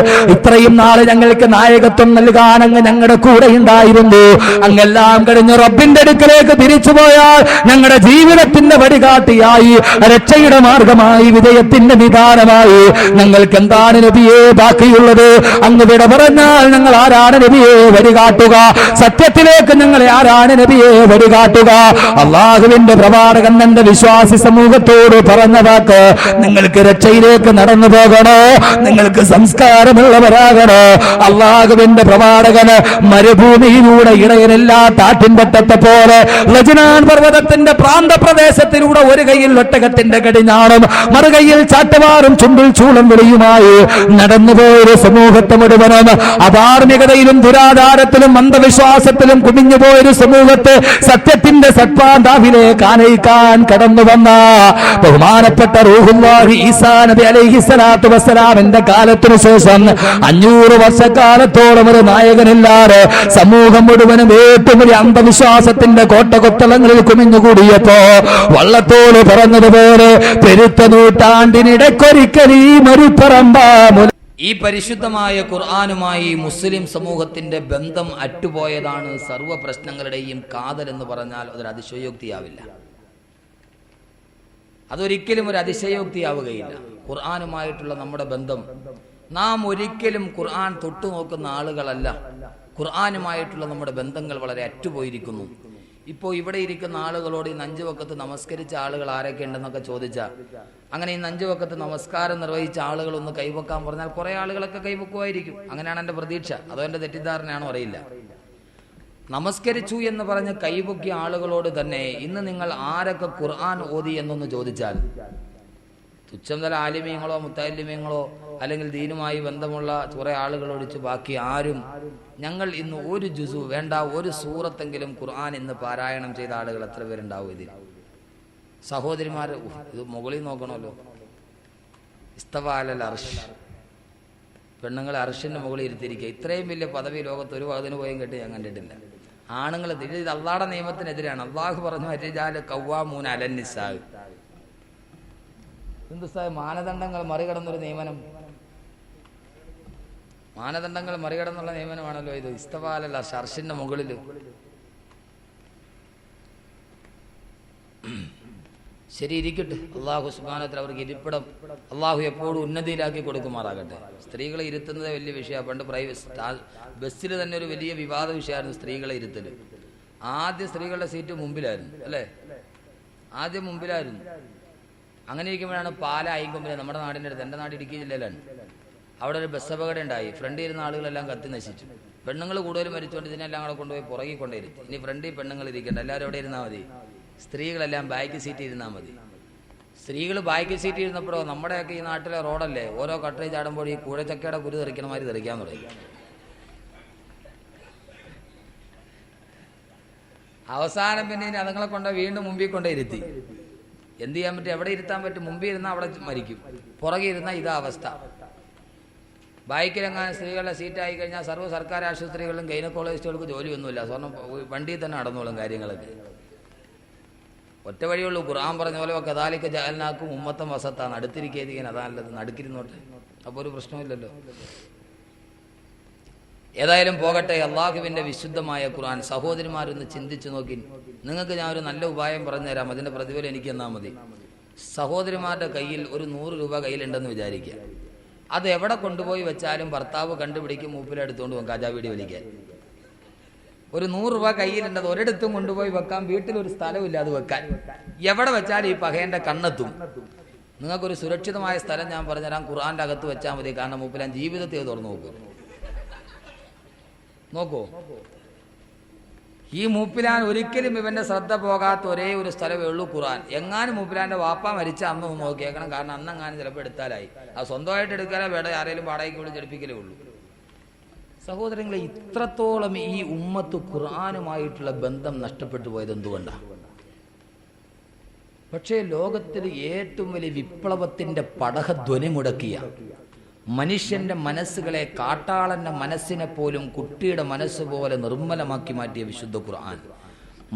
ഇത്രയും നാളെ ഞങ്ങൾക്ക് നായകത്വം നൽകാൻ അങ്ങ് ഞങ്ങളുടെ കൂടെ ഉണ്ടായിരുന്നു, അങ്ങെല്ലാം കഴിഞ്ഞ് റബ്ബിന്റെ അടുക്കലേക്ക് തിരിച്ചു പോയാൽ ഞങ്ങളുടെ ജീവിതത്തിന്റെ വഴികാട്ടിയായി, രക്ഷയുടെ മാർഗമായി, വിജയത്തിന്റെ നിദാനമായി ഞങ്ങൾക്ക് എന്താണ് നബിയെ ബാക്കിയുള്ളത്? അങ്ങ് വിട പറഞ്ഞാൽ ഞങ്ങൾ ആരാണ് നബിയെ വഴികാട്ടുക? സത്യത്തിലേക്ക് ഞങ്ങളെ ആരാണ് നബിയെ വഴികാട്ടുക? അള്ളാഹുവിന്റെ പ്രവാചകൻ തന്റെ വിശ്വാസി സമൂഹത്തോട് പറഞ്ഞ വാക്ക്, നിങ്ങൾക്ക് രക്ഷയിലേക്ക് നടന്നു പോകണോ, നിങ്ങൾക്ക് സംസ്കാരമുള്ളവരാകണോ? അള്ളാഹുവിന്റെ പ്രവാചകന് മരുഭൂമിയിലൂടെ ഇടയനില്ലാത്ത ആട്ടിൻപറ്റത്തെ പോലെ ലജ്നാൻ പർവ്വതത്തിന്റെ പ്രാന്തപ്രദേശത്തിലൂടെ ഒരു കൈയിൽ ഒട്ടകത്തിന്റെ കടിഞ്ഞാണും മറുകൈയിൽ ചാട്ടവാറും ചുണ്ടിൽ ചൂളം വിളിയുമായി നടന്നുപോയൊരു സമൂഹത്തെ മുഴുവനും അധാർമികതയിലും ദുരാചാരത്തിലും അന്ധവിശ്വാസത്തിലും കുമിഞ്ഞുപോയൊരു സമൂഹത്തെ സത്യത്തിന്റെ സത്പാന്താവിലേക്ക് ആനയിക്കാൻ കടന്നു വന്ന ബഹുമാനപ്പെട്ട റൂഹുല്ലാഹി ഈസാ നബി അലൈഹിസ്സലാത്തു വസ്സലാമിന്റെ കാലത്തിനു ശേഷം 500 വർഷക്കാലത്തോളം ഒരു നായകനില്ലാതെ സമൂഹം മുഴുവനും ഏറ്റവും വലിയ അന്ധവിശ്വാസത്തിന്റെ കോട്ടകൊത്തളങ്ങളിൽ കുമിഞ്ഞുകൂടിയപ്പോ വള്ളത്തോട് പറഞ്ഞതുപോലെ പെരുത്ത നൂറ്റാണ്ടിനിടയ്ക്കൊരിക്കൽ ഈ മരുപ്പറമ്പ. ഈ പരിശുദ്ധമായ ഖുർആനുമായി മുസ്ലിം സമൂഹത്തിന്റെ ബന്ധം അറ്റുപോയതാണ് സർവ്വ പ്രശ്നങ്ങളുടെയും കാതൽ എന്ന് പറഞ്ഞാൽ അതൊരു അതിശയോക്തിയാവില്ല. അതൊരിക്കലും ഒരു അതിശയോക്തിയാവുകയില്ല. ഖുർആനുമായിട്ടുള്ള നമ്മുടെ ബന്ധം, നാം ഒരിക്കലും ഖുർആൻ തൊട്ടു നോക്കുന്ന ആളുകളല്ല. ഖുർആനുമായിട്ടുള്ള നമ്മുടെ ബന്ധങ്ങൾ വളരെ അറ്റുപോയിരിക്കുന്നു. ഇപ്പോൾ ഇവിടെ ഇരിക്കുന്ന ആളുകളോട് ഈ 5 വക്കത്ത് നമസ്കരിച്ച ആളുകൾ ആരൊക്കെ ഉണ്ടെന്നൊക്കെ ചോദിച്ചാൽ, അങ്ങനെ ഈ 5 വക്കത്ത് നമസ്കാരം നിർവഹിച്ച ആളുകൾ ഒന്ന് കൈവക്കാൻ പറഞ്ഞാൽ കുറെ ആളുകളൊക്കെ കൈവക്കുമായിരിക്കും. അങ്ങനെയാണ് എൻ്റെ പ്രതീക്ഷ. അതോ എൻ്റെ തെറ്റിദ്ധാരണയാണോ അറിയില്ല. നമസ്കരിച്ചു എന്ന് പറഞ്ഞ് കൈവക്കിയ ആളുകളോട് തന്നെ ഇന്ന് നിങ്ങൾ ആരൊക്കെ ഖുർആൻ ഓതി എന്നൊന്ന് ചോദിച്ചാൽ തുച്ഛം തല ആലിമീങ്ങളോ മുത്താലിമീങ്ങളോ അല്ലെങ്കിൽ ദീനുമായി ബന്ധമുള്ള കുറേ ആളുകൾ ഒഴിച്ച് ബാക്കി ആരും ഞങ്ങൾ ഇന്ന് ഒരു ജുസു വേണ്ട ഒരു സൂറത്തെങ്കിലും ഖുർആൻ ഇന്ന് പാരായണം ചെയ്ത ആളുകൾ എത്ര പേരുണ്ടാവും ഇതിൽ? സഹോദരിമാർ, ഇത് മുകളിൽ നോക്കണമല്ലോ. ഇസ്തവാലൽ അർഷ്, പെണ്ണുങ്ങളെ അർഷിന്റെ മുകളിൽ ഇരുത്തിയിരിക്കുക. ഇത്രയും വലിയ പദവി ലോകത്ത് ഒരു പതിന് പോയും കേട്ട് ഞാൻ കണ്ടിട്ടില്ല. ആണുങ്ങൾ ഇത് അള്ളാഹുടെ നിയമത്തിനെതിരാണ്. അള്ളാഹു പറഞ്ഞു അരിജാല് കവ്വാമൂന അലന്നിസാ. ഹിന്ദുസ്ഥാൻ മാനദണ്ഡങ്ങൾ മറികടന്നൊരു നിയമനം, മാനദണ്ഡങ്ങൾ മറികടന്നുള്ള നിയമനമാണല്ലോ ഇത്. ഇസ്തവാലൽ അർഷ്, അർഷിന്റെ മുകളിൽ. ശരി, ഇരിക്കട്ടെ. അള്ളാഹു സുബ്ഹാനഹു വ തആല അവർക്ക് ഇരിപ്പിടം അള്ളാഹു എപ്പോഴും ഉന്നതിയിലാക്കി കൊടുക്കുമാറാകട്ടെ. സ്ത്രീകളെ ഇരുത്തുന്നത് വലിയ വിഷയമാണ്. പണ്ട് ബസ്സിൽ തന്നെ ഒരു വലിയ വിവാദ വിഷയമായിരുന്നു സ്ത്രീകളെ ഇരുത്തൽ. ആദ്യം സ്ത്രീകളുടെ സീറ്റ് മുമ്പിലായിരുന്നു, അല്ലേ? ആദ്യം മുമ്പിലായിരുന്നു. അങ്ങനെ ഇരിക്കുമ്പോഴാണ് പാലായിക്കൊമ്പിൽ, നമ്മുടെ നാടിൻ്റെ അടുത്ത്, എൻ്റെ നാട് ഇടുക്കി ജില്ലയിലാണ്, അവിടെ ഒരു ബസ് അപകടം ഉണ്ടായി. ഫ്രണ്ടിൽ ഇരുന്ന ആളുകളെല്ലാം കത്തി നശിച്ചു. പെണ്ണുങ്ങൾ കൂടുതലും മരിച്ചുകൊണ്ട് ഇതിനെല്ലാം കൂടെ കൊണ്ടുപോയി പുറകിൽ കൊണ്ടിരുത്തി. ഇനി ഫ്രണ്ടിൽ പെണ്ണുങ്ങൾ ഇരിക്കണ്ട, എല്ലാവരും എവിടെ ഇരുന്നാൽ മതി? സ്ത്രീകളെല്ലാം ബാക്ക് സീറ്റ് ഇരുന്നാൽ മതി. സ്ത്രീകൾ ബാക്ക് സീറ്റ് ഇരുന്നപ്പോഴോ നമ്മുടെയൊക്കെ ഈ നാട്ടിലെ റോഡല്ലേ, ഓരോ കട്ടറി ചാടുമ്പോൾ ഈ കൂഴച്ചക്കയുടെ കുരു തെറിക്കണ മാതിരി തെറിക്കാൻ തുടങ്ങി. അവസാനം പിന്നെ അതുങ്ങളെ കൊണ്ട് വീണ്ടും മുമ്പിൽ കൊണ്ടേ ഇരുത്തി. എന്ത് ചെയ്യാൻ പറ്റും? എവിടെ ഇരുത്താൻ പറ്റും? മുമ്പിൽ ഇരുന്നാൽ അവിടെ മരിക്കും, പുറകെ ഇരുന്നാൽ ഇതാ അവസ്ഥ. ബൈക്കിലെങ്ങാനും സ്ത്രീകളുടെ സീറ്റായി കഴിഞ്ഞാൽ സർവ്വ സർക്കാർ ആശുപത്രികളിലും ഗൈനക്കോളജിസ്റ്റുകൾക്ക് ജോലിയൊന്നുമില്ല, സ്വർണ്ണം വണ്ടിയിൽ തന്നെ നടന്നോളും കാര്യങ്ങളൊക്കെ. ഒറ്റ വഴിയുള്ളൂ. ഖുർആൻ പറഞ്ഞ പോലെ കദാലിക ജഅൽനാക്കും ഉമ്മത്തൻ വസത്താണ്. അടുത്തിരിക്കാൻ അതാ നല്ലത്, നടുക്കിരുന്നോട്ടെ, അപ്പോൾ ഒരു പ്രശ്നമില്ലല്ലോ. ഏതായാലും പോകട്ടെ. അള്ളാഹുവിൻ്റെ വിശുദ്ധമായ ഖുർആൻ സഹോദരിമാരൊന്ന് ചിന്തിച്ചു നോക്കി. നിങ്ങൾക്ക് ഞാൻ ഒരു നല്ല ഉപായം പറഞ്ഞുതരാം, അതിൻ്റെ പ്രതിഫലം എനിക്ക് തന്നാൽ മതി. സഹോദരിമാരുടെ കയ്യിൽ ഒരു 100 രൂപ കയ്യിലുണ്ടെന്ന് വിചാരിക്കുക. അത് എവിടെ കൊണ്ടുപോയി വെച്ചാലും ഭർത്താവ് കണ്ടുപിടിക്കും, മൂപ്പിലെടുത്തുകൊണ്ട് പോകും കജാവീടി വലിക്കാൻ. ഒരു 100 രൂപ കയ്യിലുണ്ടത് ഒരിടത്തും കൊണ്ടുപോയി വെക്കാൻ, വീട്ടിലൊരു സ്ഥലമില്ല അത് വെക്കാൻ. എവിടെ വെച്ചാലും ഈ പകേൻ്റെ കണ്ണെത്തും. നിങ്ങൾക്കൊരു സുരക്ഷിതമായ സ്ഥലം ഞാൻ പറഞ്ഞുതരാം, ഖുർആൻ്റെ അകത്ത് വെച്ചാൽ മതി. കാരണം മൂപ്പിലാൻ ജീവിതത്തെ തുറന്നു നോക്കൂ. ഈ മൂപ്പിലാൻ ഒരിക്കലും ഇവന്റെ ശ്രദ്ധ പോകാത്ത ഒരേ ഒരു സ്ഥലമേ ഉള്ളൂ ഖുർആൻ. എങ്ങാനും മൂപ്പിലാന്റെ വാപ്പ മരിച്ച അന്ന് നോക്കിയേക്കണം. കാരണം അന്നെങ്ങാനും ചിലപ്പോൾ എടുത്താലായി. അത് സ്വന്തമായിട്ട് എടുക്കാനോ വേണ്ട, ആരെങ്കിലും വാടകയ്ക്ക് വിളിച്ച് എടുപ്പിക്കലേ ഉള്ളൂ. സഹോദരങ്ങളെ, ഇത്രത്തോളം ഈ ഉമ്മത്ത് ഖുർആനുമായിട്ടുള്ള ബന്ധം നഷ്ടപ്പെട്ടു പോയത് എന്തുകൊണ്ടാണ്? പക്ഷേ ലോകത്തിൽ ഏറ്റവും വലിയ വിപ്ലവത്തിന്റെ പടഹധ്വനി മുടക്കിയ, മനുഷ്യന്റെ മനസ്സുകളെ, കാട്ടാളന്റെ മനസ്സിനെ പോലും കുട്ടിയുടെ മനസ്സ് പോലെ നിർമ്മലമാക്കി മാറ്റിയ വിശുദ്ധ ഖുർആൻ,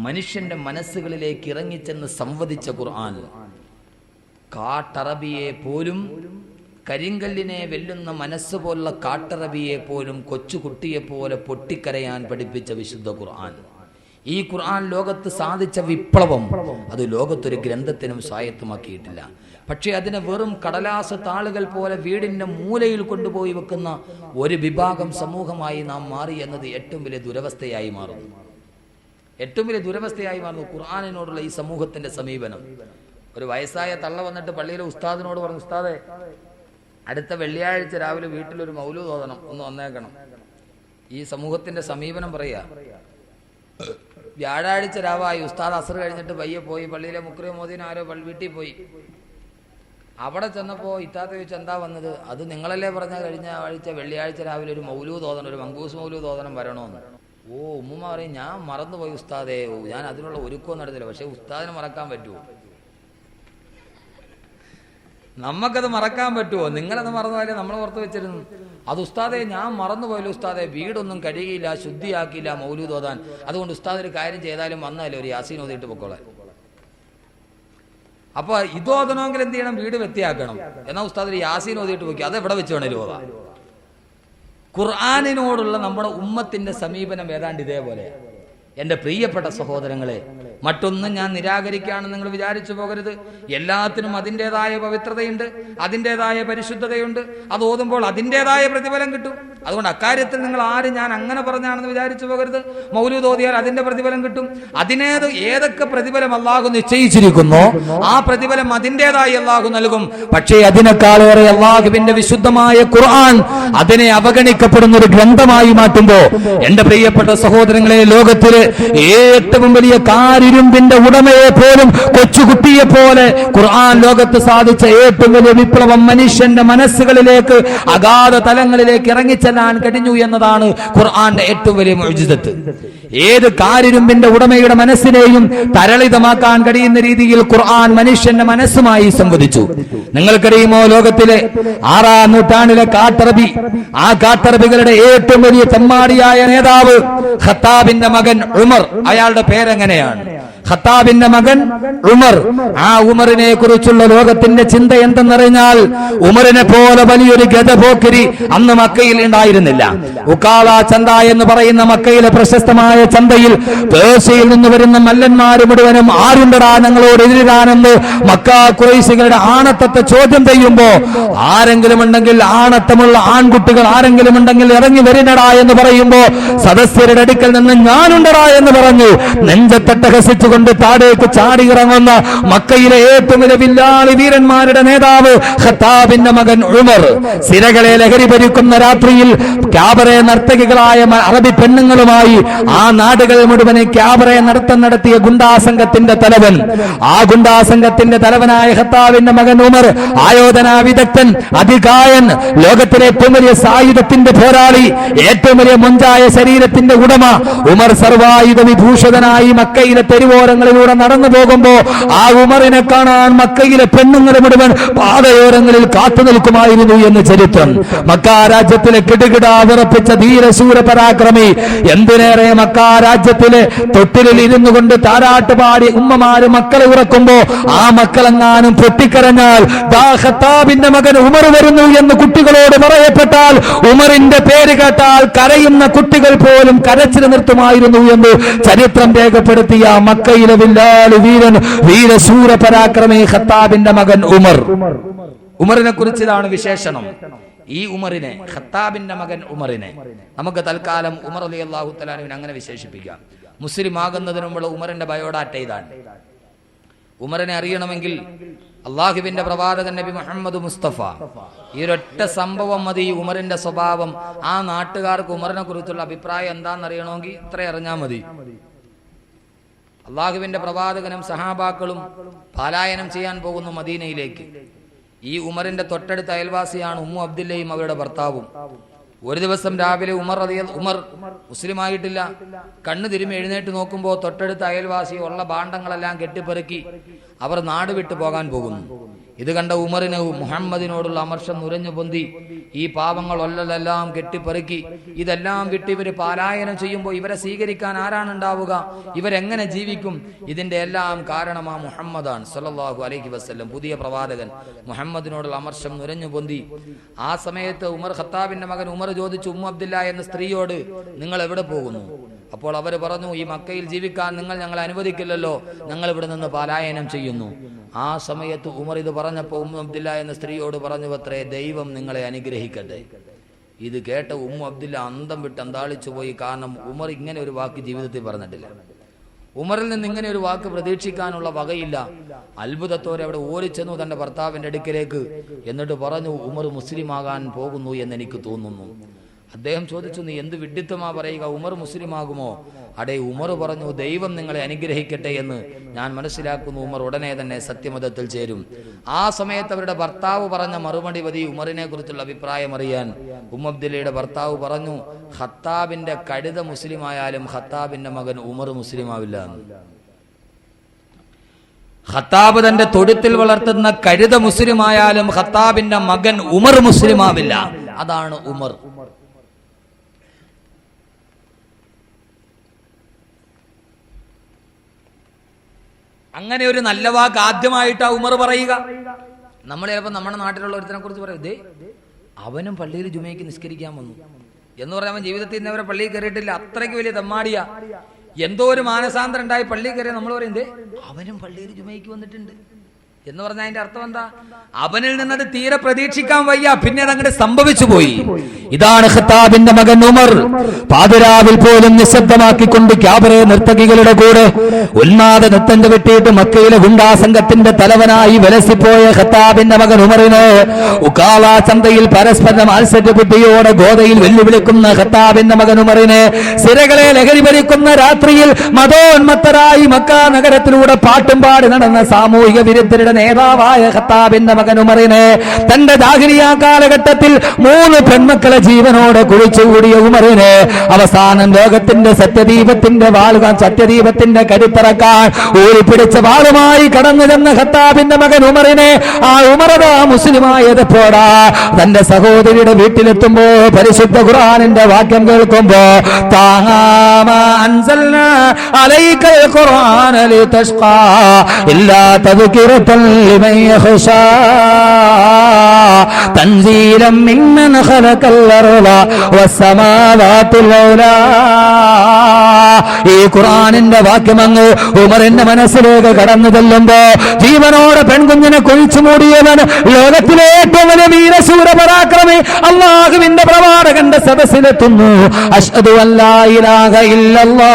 മനുഷ്യന്റെ മനസ്സുകളിലേക്ക് ഇറങ്ങിച്ചെന്ന് സംവദിച്ച ഖുർആൻ, കാട്ടറബിയെ പോലും, കരിങ്കല്ലിനെ വെല്ലുന്ന മനസ്സ് പോലുള്ള കാട്ടറബിയെ പോലും കൊച്ചുകുട്ടിയെ പോലെ പൊട്ടിക്കരയാൻ പഠിപ്പിച്ച വിശുദ്ധ ഖുർആൻ. ഈ ഖുർആൻ ലോകത്ത് സാധിച്ച വിപ്ലവം അത് ലോകത്തൊരു ഗ്രന്ഥത്തിനും സ്വായത്തമാക്കിയിട്ടില്ല. പക്ഷെ അതിനെ വെറും കടലാസ് താളുകൾ പോലെ വീടിന്റെ മൂലയിൽ കൊണ്ടുപോയി വെക്കുന്ന ഒരു വിഭാഗം സമൂഹമായി നാം മാറി എന്നത് ഏറ്റവും വലിയ ദുരവസ്ഥയായി മാറുന്നു. ഏറ്റവും വലിയ ദുരവസ്ഥയായി മാറുന്നു ഖുർആനിനോടുള്ള ഈ സമൂഹത്തിന്റെ സമീപനം. ഒരു വയസ്സായ തള്ള വന്നിട്ട് പള്ളിയിലെ ഉസ്താദിനോട് പറഞ്ഞു, ഉസ്താദെ, അടുത്ത വെള്ളിയാഴ്ച രാവിലെ വീട്ടിലൊരു മൗലൂദ് ഓതണം, ഒന്ന് വന്നേക്കണം. ഈ സമൂഹത്തിന്റെ സമീപനം പറയാ. വ്യാഴാഴ്ച രാവായി, ഉസ്താദ് അസർ കഴിഞ്ഞിട്ട് പയ്യെ പോയി പള്ളിയിലെ മുക്രി മോദീൻ ആരോ വീട്ടിൽ പോയി. അവിടെ ചെന്നപ്പോൾ ഇത്താത്ത ചോദിച്ചു, എന്താ വന്നത്? അത് നിങ്ങളല്ലേ പറഞ്ഞ കഴിഞ്ഞ ആഴ്ച വെള്ളിയാഴ്ച രാവിലെ ഒരു മൗലൂദ് ഓതണം, ഒരു മങ്കൂസ് മൗലൂദ് ഓതണം വരണമെന്ന്. ഓ, ഉമ്മുമ്മ പറയും, ഞാൻ മറന്നുപോയി ഉസ്താദേ, ഞാൻ അതിനുള്ള ഒരുക്കവും നടത്തില്ല. പക്ഷെ ഉസ്താദിന് മറക്കാൻ പറ്റുമോ? നമുക്കത് മറക്കാൻ പറ്റുമോ? നിങ്ങളത് മറന്നുപോയാലേ നമ്മൾ ഓർത്ത് വെച്ചിരുന്നു. അത് ഉസ്താദെ, ഞാൻ മറന്നുപോയല്ലോ ഉസ്താദെ, വീടൊന്നും കഴുകിയില്ല, ശുദ്ധിയാക്കിയില്ല മൗലൂദ് ഓതാൻ. അതുകൊണ്ട് ഉസ്താദ് ഒരു കാര്യം ചെയ്താലും വന്നാലേ ഒരു യാസീൻ ഓതിയിട്ട് പൊക്കോളാൻ. അപ്പൊ ഇത് ഓതണമെങ്കിൽ എന്ത് ചെയ്യണം? വീട് വൃത്തിയാക്കണം. എന്നാൽ ഉസ്താദ് ഒരു യാസീൻ ഓതിയിട്ട് പോയി, അത് എവിടെ വെച്ച് വേണേലും ഓതാം. ഖുർആനിനോടുള്ള നമ്മുടെ ഉമ്മത്തിന്റെ സമീപനം ഏതാണ്ട് ഇതേപോലെ. എൻ്റെ പ്രിയപ്പെട്ട സഹോദരങ്ങളെ, മറ്റൊന്നും ഞാൻ നിരാകരിക്കുകയാണെന്ന് നിങ്ങൾ വിചാരിച്ചു പോകരുത്. എല്ലാത്തിനും അതിൻ്റെതായ പവിത്രതയുണ്ട്, അതിൻ്റെതായ പരിശുദ്ധതയുണ്ട്. അത് ഓതുമ്പോൾ അതിൻ്റെതായ പ്രതിഫലം കിട്ടും. അതുകൊണ്ട് അക്കാര്യത്തിൽ നിങ്ങൾ ആരും ഞാൻ അങ്ങനെ പറഞ്ഞാണെന്ന് വിചാരിച്ചു പോകരുത്. മൗലൂദ് ഓതിയാൽ അതിൻ്റെ പ്രതിഫലം കിട്ടും. ഏതൊക്കെ പ്രതിഫലം അള്ളാഹു നിശ്ചയിച്ചിരിക്കുന്നോ ആ പ്രതിഫലം അതിൻ്റെതായി അള്ളാഹു നൽകും. പക്ഷേ അതിനേക്കാളേറെ അള്ളാഹുവിന്റെ വിശുദ്ധമായ ഖുർആൻ അതിനെ അവഗണിക്കപ്പെടുന്ന ഒരു ഗ്രന്ഥമായി മാറ്റുമ്പോൾ, എൻ്റെ പ്രിയപ്പെട്ട സഹോദരങ്ങളെ, ലോകത്തിലെ ഏറ്റവും വലിയ കാര്യം കാരിരുമ്പിന്റെ ഉടമയെ പോലും കൊച്ചുകുട്ടിയെ പോലെ ഖുർആൻ ലോകത്ത് സാധിച്ച ഏറ്റവും വലിയ വിപ്ലവം മനുഷ്യന്റെ മനസ്സുകളിലേക്ക് അഗാധ തലങ്ങളിലേക്ക് ഇറങ്ങിച്ചെല്ലാൻ കഴിഞ്ഞു എന്നതാണ് ഖുർആന്റെ ഏറ്റവും വലിയ മുഅ്ജിസത്ത്. ഏത് കാരിരുമ്പിന്റെ ഉടമയുടെ മനസ്സിനെയും തരളിതമാക്കാൻ കഴിയുന്ന രീതിയിൽ ഖുർആൻ മനുഷ്യന്റെ മനസ്സുമായി സംവദിച്ചു. നിങ്ങൾക്കറിയുമോ, ലോകത്തിലെ 6-ാം നൂറ്റാണ്ടിലെ കാട്ടറബി, ആ കാട്ടറബികളുടെ ഏറ്റവും വലിയ തെമ്മാടിയായ നേതാവ് ഖത്താബിന്റെ മകൻ ഉമർ. അയാളുടെ പേരെങ്ങനെയാണ്? ഖത്താബിന്റെ മകൻ ഉമർ. ആ ഉമറിനെ കുറിച്ചുള്ള ലോകത്തിന്റെ ചിന്ത എന്തെന്നറിഞ്ഞാൽ, ഉമറിനെ പോലെ വലിയൊരു ഗജപോക്കിരി അന്ന് മക്കയിൽ ഉണ്ടായിരുന്നില്ല. ഉക്കാള ചന്ത എന്ന് പറയുന്ന മക്കയിലെ പ്രശസ്തമായ ചന്തയിൽ പേർഷ്യയിൽ നിന്ന് വരുന്ന മല്ലന്മാര് മുഴുവനും ആരുണ്ടടാ ഞങ്ങളോട് എതിരിടാനെന്ന് മക്ക ഖുറൈശികളുടെ ആണത്തത്തെ ചോദ്യം ചെയ്യുമ്പോ, ആരെങ്കിലും ഉണ്ടെങ്കിൽ, ആണത്തമുള്ള ആൺകുട്ടികൾ ആരെങ്കിലും ഉണ്ടെങ്കിൽ ഇറങ്ങി വരിനടാ എന്ന് പറയുമ്പോ, സദസ്യരുടെ അടുക്കൽ നിന്ന് ഞാനുണ്ടടാ എന്ന് പറഞ്ഞു നെഞ്ചത്തട്ടഹസിച്ചു കൊണ്ട് താഴേക്ക് ചാടി ഇറങ്ങുന്ന മക്കയിലെ ഏറ്റവും വലിയ വില്ലാളി വീരന്മാരുടെ നേതാവ് ഖത്താബിന്റെ മകൻ ഉമർ. സിരകളെ ലഹരി ഭരിക്കുന്ന രാത്രിയിൽ ക്യാബറെ നർത്തകികളായ അറബി പെണ്ണുങ്ങളുമായി ആ നാടുകൾ മുഴുവൻ ക്യാബറെ നൃത്തം നടത്തിയ ഗുണ്ടാസംഘത്തിന്റെ തലവൻ. ആ ഗുണ്ടാസംഘത്തിന്റെ തലവനായ ഖത്താബിന്റെ മകൻ ഉമർ ആയോധന വിദഗ്ധൻ, അതികായൻ, ലോകത്തിലെ ഏറ്റവും വലിയ സായുധത്തിന്റെ പോരാളി, ഏറ്റവും വലിയ മൊഞ്ചായ ശരീരത്തിന്റെ ഉടമ ഉമർ സർവായുധ വിഭൂഷിതനായി മക്കയിലെ തെരുവോരങ്ങളിലൂടെ നടന്നു പോകുമ്പോ ആ ഉമറിനെ കാണാൻ മക്കയിലെ പെണ്ണുങ്ങൾ മുഴുവൻ പാതയോരങ്ങളിൽ കാത്തു നിൽക്കുമായിരുന്നു എന്ന് ചരിത്രം. മക്ക രാജ്യത്തിലെ കിടുകിട വിറപ്പിച്ച ധീരശൂര പരാക്രമി. എന്തിനേറെ മക്ക രാജ്യത്തിലെ തൊട്ടിലിൽ ഇരുന്നു കൊണ്ട് താരാട്ടുപാടി ഉമ്മമാര് മക്കളെ ഉറക്കുമ്പോ ആ മക്കളെങ്ങാനും പൊട്ടിക്കരഞ്ഞാൽ ഖത്താബിന്റെ മകൻ ഉമർ വരുന്നു എന്ന് കുട്ടികളോട് പറയപ്പെട്ടാൽ, ഉമറിന്റെ പേര് കേട്ടാൽ കരയുന്ന കുട്ടികൾ പോലും കരച്ചിൽ നിർത്തുമായിരുന്നു എന്ന് ചരിത്രം രേഖപ്പെടുത്തിയ മക്കയിലെ വില്ലാളി വീരൻ, വീരശൂര പരാക്രമി ഖത്താബിന്റെ മകൻ ഉമർ. ഉമറിനെ കുറിച്ച് ഇതാണ് വിശേഷണം. ഈ ഉമറിനെ, ഖത്താബിന്റെ മകൻ ഉമറിനെ നമുക്ക് തൽക്കാലം ഉമർ റളിയല്ലാഹു തആല അൻഹുവിനെ അങ്ങനെ വിശേഷിപ്പിക്കാം. മുസ്ലിം ആകുന്നതിന് മുമ്പ് ഉമറിന്റെ ബയോഡാറ്റ ഇതാണ്. ഉമറിനെ അറിയണമെങ്കിൽ അള്ളാഹുവിന്റെ പ്രവാചകൻ നബി മുഹമ്മദ് മുസ്തഫ ഈ ഒരൊറ്റ സംഭവം മതി ഉമറിന്റെ സ്വഭാവം. ആ നാട്ടുകാർക്ക് ഉമറിനെ കുറിച്ചുള്ള അഭിപ്രായം എന്താണെന്ന് അറിയണമെങ്കിൽ ഇത്ര അറിഞ്ഞാൽ മതി. അള്ളാഹുവിന്റെ പ്രവാചകനും സഹാബാക്കളും പലായനം ചെയ്യാൻ പോകുന്നു മദീനയിലേക്ക്. ഈ ഉമറിന്റെ തൊട്ടടുത്ത അയൽവാസിയാണ് ഉമ്മു അബ്ദുല്ലയും അവരുടെ ഭർത്താവും. ഒരു ദിവസം രാവിലെ ഉമർ മുസ്ലിമായിട്ടില്ല, കണ്ണു തിരുമ്മി എഴുന്നേറ്റ് നോക്കുമ്പോൾ തൊട്ടടുത്ത അയൽവാസി ഉള്ള ഭാണ്ഡങ്ങളെല്ലാം കെട്ടിപ്പെറുക്കി അവർ നാട് വിട്ടു പോകാൻ പോകുന്നു. ഇത് കണ്ട ഉമറിന് മുഹമ്മദിനോടുള്ള അമർഷം നുരഞ്ഞു പൊന്തി. ഈ പാവങ്ങൾ ഒല്ലെല്ലാം കെട്ടിപ്പെറുക്കി ഇതെല്ലാം വിട്ട് ഇവര് പാലായനം ചെയ്യുമ്പോൾ ഇവരെ സ്വീകരിക്കാൻ ആരാണ് ഉണ്ടാവുക? ഇവരെങ്ങനെ ജീവിക്കും? ഇതിന്റെ എല്ലാം കാരണം ആ മുഹമ്മദാണ് സല്ലല്ലാഹു അലൈഹി വസല്ലം, പുതിയ പ്രവാചകൻ. മുഹമ്മദിനോടുള്ള അമർഷം നുരഞ്ഞു പൊന്തി. ആ സമയത്ത് ഉമർ, ഖത്താബിന്റെ മകൻ ഉമർ ചോദിച്ചു ഉമ്മു അബ്ദുല്ല എന്ന സ്ത്രീയോട്, നിങ്ങൾ എവിടെ പോകുന്നു? അപ്പോൾ അവർ പറഞ്ഞു, ഈ മക്കയിൽ ജീവിക്കാൻ നിങ്ങൾ ഞങ്ങളെ അനുവദിക്കില്ലല്ലോ, ഞങ്ങൾ ഇവിടെ നിന്ന് പലായനം ചെയ്യുന്നു. ആ സമയത്ത് ഉമർ ഇത് പറഞ്ഞപ്പോൾ ഉമ്മു അബ്ദുല്ല എന്ന സ്ത്രീയോട് പറഞ്ഞു അത്രേ, ദൈവം നിങ്ങളെ അനുഗ്രഹിക്കട്ടെ. ഇത് കേട്ട ഉമ്മു അബ്ദുല്ല അന്തം വിട്ട് അന്താളിച്ചു പോയി. കാരണം ഉമർ ഇങ്ങനെ ഒരു വാക്ക് ജീവിതത്തിൽ പറഞ്ഞിട്ടില്ല. ഉമറിൽ നിന്ന് ഇങ്ങനെ ഒരു വാക്ക് പ്രതീക്ഷിക്കാനുള്ള വകയില്ല. അത്ഭുതത്തോടെ അവിടെ ഓടിച്ചെന്നു തന്റെ ഭർത്താവിന്റെ അടുക്കിലേക്ക്. എന്നിട്ട് പറഞ്ഞു, ഉമർ മുസ്ലിം ആകാൻ പോകുന്നു എന്ന് എനിക്ക് തോന്നുന്നു. അദ്ദേഹം ചോദിച്ചു, നീ എന്ത് വിഡ്ഢിത്തമാ പറയുക, ഉമർ മുസ്ലിം ആകുമോ? അടേ, ഉമർ പറഞ്ഞു, ദൈവം നിങ്ങളെ അനുഗ്രഹിക്കട്ടെ എന്ന് ഞാൻ മനസ്സിലാക്കുന്നു. ഉമർ ഉടനെ തന്നെ സത്യമതത്തിൽ ചേരും. ആ സമയത്ത് അവരുടെ ഭർത്താവ് പറഞ്ഞ മറുപടി മതി ഉമറിനെ കുറിച്ചുള്ള അഭിപ്രായം അറിയാൻ. ഉമ്മു അബ്ദുല്ലയുടെ ഭർത്താവ് പറഞ്ഞു, ഖത്താബിന്റെ കഴുത മുസ്ലിം ആയാലും ഖത്താബിന്റെ മകൻ ഉമർ മുസ്ലിം ആവില്ല. ഖത്താബ് തന്റെ തൊഴുത്തിൽ വളർത്തുന്ന കഴുത മുസ്ലിം ആയാലും ഖത്താബിന്റെ മകൻ ഉമർ മുസ്ലിം ആവില്ല. അതാണ് ഉമർ. അങ്ങനെ ഒരു നല്ല വാക്ക് ആദ്യമായിട്ടാ ഉമർ പറയുക. നമ്മൾ ചിലപ്പോൾ നമ്മുടെ നാട്ടിലുള്ള ഒരുത്തിനെ കുറിച്ച് പറയും, ഇതേ അവനും പള്ളിയിൽ ജുമയ്ക്ക് നിസ്കരിക്കാൻ വന്നു എന്ന് പറയാൻ അവൻ ജീവിതത്തിൽ ഇന്നവരെ പള്ളിയിൽ കയറിയിട്ടില്ല. അത്രയ്ക്ക് വലിയ തെമ്മാടിയ. എന്തോ ഒരു മാനസാന്തരം ഉണ്ടായി പള്ളിയിൽ കയറിയ നമ്മൾ പറയും, ഇതേ അവനും പള്ളിയിൽ ജുമയ്ക്ക് വന്നിട്ടുണ്ട്. എന്ന് പറഞ്ഞാൽ അതിന്റെ അർത്ഥം എന്താ? അവനിൽ നിന്നത് തീരെ പ്രതീക്ഷിക്കാൻ വയ്യ, പിന്നെ അതങ്ങനെ സംഭവിച്ചു പോയി. ഇതാണ് ഖത്താബിന്റെ മകൻ ഉമർ. പാതിരാവിൽ പോലും നിശബ്ദമാക്കിക്കൊണ്ട് ക്യാബറെ നർത്തകികളുടെ കൂടെ ഉന്മാദ നൃത്തം വെട്ടിയിട്ട് മക്കയിലെ ഗുണ്ടാ സംഘത്തിന്റെ തലവനായി വിലസിപ്പോയ ഖത്താബിന്റെ മകൻ ഉമറിന് ഉക്കാവ ചന്തയിൽ പരസ്പര മത്സരബുദ്ധിയോടെ ഗോതയിൽ വെല്ലുവിളിക്കുന്ന ഖത്താബിന്റെ മകൻ ഉമറിന് സിരകളെ ലഹരി ഭരിക്കുന്ന രാത്രിയിൽ മതോന്മത്തരായി മക്ക നഗരത്തിലൂടെ പാട്ടും പാടി നടന്ന സാമൂഹിക വിരുദ്ധരുടെ നേതാവായ ഖത്താബിന്റെ മകൻ ഉമറിന് തന്റെ ജാഹിലിയ കാലഘട്ടത്തിൽ 3 പെൺമക്കളെ ജീവനോടെ കുഴിച്ചുകൂടിയ ഉമറിന് അവസാനം ലോകത്തിന്റെ സത്യദീപത്തിന്റെ വാളുകാൻ സത്യദീപത്തിന്റെ കരുത്തിറക്കാൻ ഊരിപ്പിടിച്ച വാളുമായി കടന്നു ചെന്ന ഖത്താബിന്റെ മകൻ ഉമറിനെ ആ ഉമറതാ മുസ്ലിമായതപ്പോടാ തന്റെ സഹോദരിയുടെ വീട്ടിലെത്തുമ്പോ പരിശുദ്ധ ഖുർആനിന്റെ വാക്യം കേൾക്കുമ്പോ താഹാമ അൻസൽനാ അലൈക്കൽ ഖുർആന ലിതഷ്ഖാ ഇല്ലാ തദ്കിറതൻ ലിമൻ യഖ്ശാ തൻസീലം മിമ്മൻ ഖലഖൽ അർള വസ്സമാവാതിൽ ഔലാ. ഈ ഖുർആനിന്റെ വാക്യം അങ്ങ് ഉമറിന്റെ മനസ്സിലേക്ക് കടന്നു ചെല്ലുമ്പോ ജീവനോടെ പെൺകുഞ്ഞിനെ കുഴിച്ചു മൂടിയവൻ ലോകത്തിലെ ഏറ്റവും വലിയ വീരശൂര പരാക്രമി അല്ലാഹുവിന്റെ പ്രവാചകന്റെ സദസ്സിലെത്തുന്നു. അശ്ഹദു അല്ലാ ഇലാഹ ഇല്ലല്ലാഹ്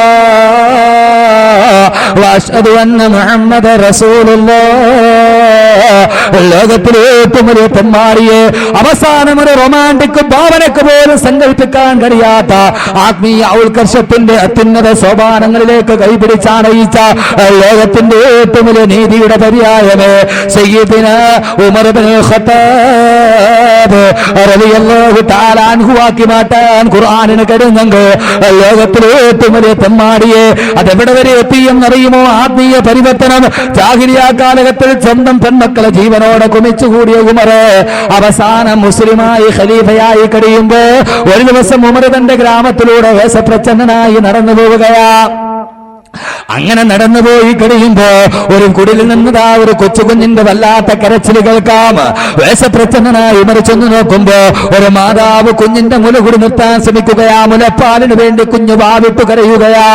വഅശ്ഹദു അന്ന മുഹമ്മദ റസൂലുള്ളാഹ്. ലോകത്തിലെ ഏറ്റവും വലിയ പെൺമാരിയെ അവസാനം ഒരു റൊമാന്റിക് ഭാവനക്ക് പോലും സങ്കല്പിക്കാൻ കഴിയാത്ത ആത്മീയ ഉത്കർഷത്തിന്റെ അത്യുന്നത സോപാനങ്ങളിലേക്ക് കൈപിടിച്ചാണയിച്ച ലോകത്തിന്റെ ഏറ്റവും വലിയ നീതിയുടെ പര്യായമേ സയ്യിദുനാ ഉമർ ഇബ്നുൽ ഖത്താബ് റളിയല്ലാഹു തആല അൻഹു ആക്കി മാറ്റാൻ ഖുർആനിന് കഴിയുന്നെങ്കിൽ ലോകത്തിലെ ഏറ്റവും വലിയ പെൺമാരിയെ അതെവിടെ വരെ എത്തിയെന്നറിയുമോ? ആത്മീയ പരിവർത്തനം. ജാഹിലിയ കാലഘട്ടത്തിൽ സ്വന്തം പെൺമക്കളെ ജീവനോടെ കുമിച്ചുകൂടിയ ഉമർ അവസാനം മുസ്ലിമായി ഖലീഫയായി കഴിയുമ്പോ ഒരു ദിവസം ഉമർ തന്റെ ഗ്രാമത്തിലൂടെ വേഷപ്രച്ഛന്നനായി നടന്നു പോവുകയാ. അങ്ങനെ നടന്നുപോയി കഴിയുമ്പോ ഒരു കുടിലിൽ നിന്നതാ ഒരു കൊച്ചുകുഞ്ഞിന്റെ വല്ലാത്ത കരച്ചിൽ കേൾക്കാം. വേഷപ്രച്ഛന്നനായി ഉമർ ചെന്ന് നോക്കുമ്പോ ഒരു മാതാവ് കുഞ്ഞിന്റെ മുലകുടി നിർത്താൻ ശ്രമിക്കുകയാ. മുലപ്പാലിന് വേണ്ടി കുഞ്ഞു വാവിട്ടു കരയുകയാ.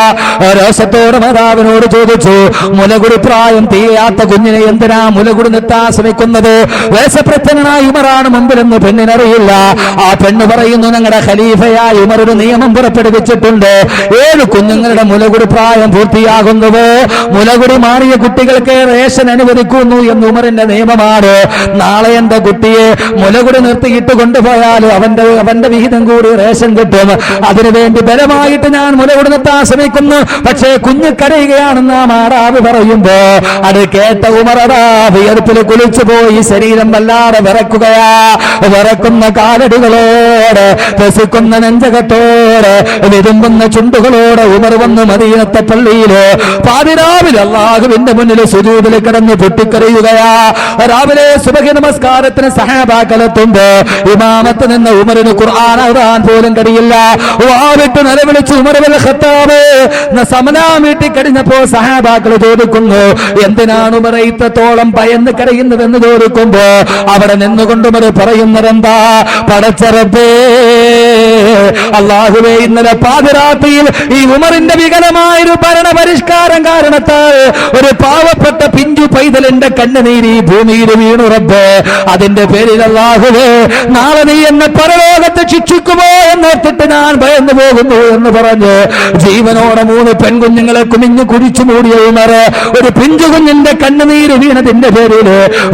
രോഷത്തോടെ മാതാവിനോട് ചോദിച്ചു, മുലകുടി പ്രായം തീയാത്ത കുഞ്ഞിനെ എന്തിനാ മുലകുടി നിർത്താൻ ശ്രമിക്കുന്നത്? വേഷപ്രച്ഛന്നനായി ഉമറാണ് മുമ്പിലെന്ന് പെണ്ണിനറിയില്ല. ആ പെണ്ണ് പറയുന്നു, ഞങ്ങളുടെ ഖലീഫയായി ഉമർ ഒരു നിയമം പുറപ്പെടുവിച്ചിട്ടുണ്ട്. 7 കുഞ്ഞുങ്ങളുടെ മുലകുടി പ്രായം പൂർത്തിയാകുന്നുവോ മുലകുടി മാറിയ കുട്ടികൾക്ക് റേഷൻ അനുവദിക്കുന്നു എന്ന് ഉമറിന്റെ നിയമമാണ്. നാളെ എന്റെ കുട്ടിയെ മുലകുടി നിർത്തിയിട്ട് കൊണ്ടുപോയാൽ അവന്റെ വിഹിതം കൂടി റേഷൻ കിട്ടും. അതിനുവേണ്ടി ബലമായിട്ട് ഞാൻ മുലകുടി നിർത്താൻ ശ്രമിക്കുന്നു. പക്ഷേ കുഞ്ഞ് കരയുകയാണെന്ന് ആ മാതാവ് പറയുമ്പോ അത് കേട്ട ഉമറതാ വിയർപ്പിൽ കുളിച്ചു പോയി ശരീരം വല്ലാതെ വിറക്കുകയാ. വിറക്കുന്ന കാലടികളോട് പ്രസിക്കുന്ന നെഞ്ചകത്തോട് വിതുമ്പുന്ന ചുണ്ടുകളോട് ഉമർ വന്ന് മദീനത്തെ പള്ളിയില് പാതിരാവിലെ അല്ലാഹുവിന്റെ മുന്നിൽ സുജൂദിൽ കിടന്ന് പൊട്ടിക്കരയുകയാ. രാവിലെ സുബഹി നമസ്കാരത്തിന് സഹാബാക്കളെത്തുമ്പോ ഇമാമത്ത് നിന്ന് ഉമറിന് ഖുർആൻ ഓതാൻ പോലും കഴിയില്ല. വാവിട്ട് നിലവിളിച്ച് ഉമർ ഇബ്നുൽ ഖത്താബ് സമനാം വീട്ടിൽ കഴിഞ്ഞപ്പോ സഹാബാക്കൾ ചോദിക്കുന്നു, എന്തിനാണ് ഉമർ ഇത്രത്തോളം ഭയന്ന് കരയുന്നതെന്ന് ചോദിക്കുമ്പോ അവിടെ നിന്നുകൊണ്ട് ഉമർ പറയുന്നതെന്താ? പടച്ച റബ്ബേ അല്ലാഹുവേ, ഇന്നലെ പാതിരാത്രിയിൽ ഈ ഉമറിന്റെ വികലമായൊരു ഭരണ പരിഷ്കാരം കാരണത്താൽ ഒരു പാവപ്പെട്ട പിഞ്ചു പൈതലിന്റെ കണ്ണുനീര് ഈ ഭൂമിയിൽ വീണു റബ്ബേ. അതിന്റെ പേരിൽ അല്ലാഹുവേ നാളെ നീ എന്നെ പരലോകത്ത് ശിക്ഷിക്കുമോ എന്നോർത്തിട്ട് ഞാൻ ഭയന്നു പോകുന്നു എന്ന് പറഞ്ഞ് ജീവനോടെ 3 പെൺകുഞ്ഞുങ്ങളെ കുമിഞ്ഞു കുഴിച്ചു മൂടിയ ഉമർ ഒരു പിഞ്ചു കുഞ്ഞിന്റെ കണ്ണുനീര് വീണതിന്റെ പേരിൽ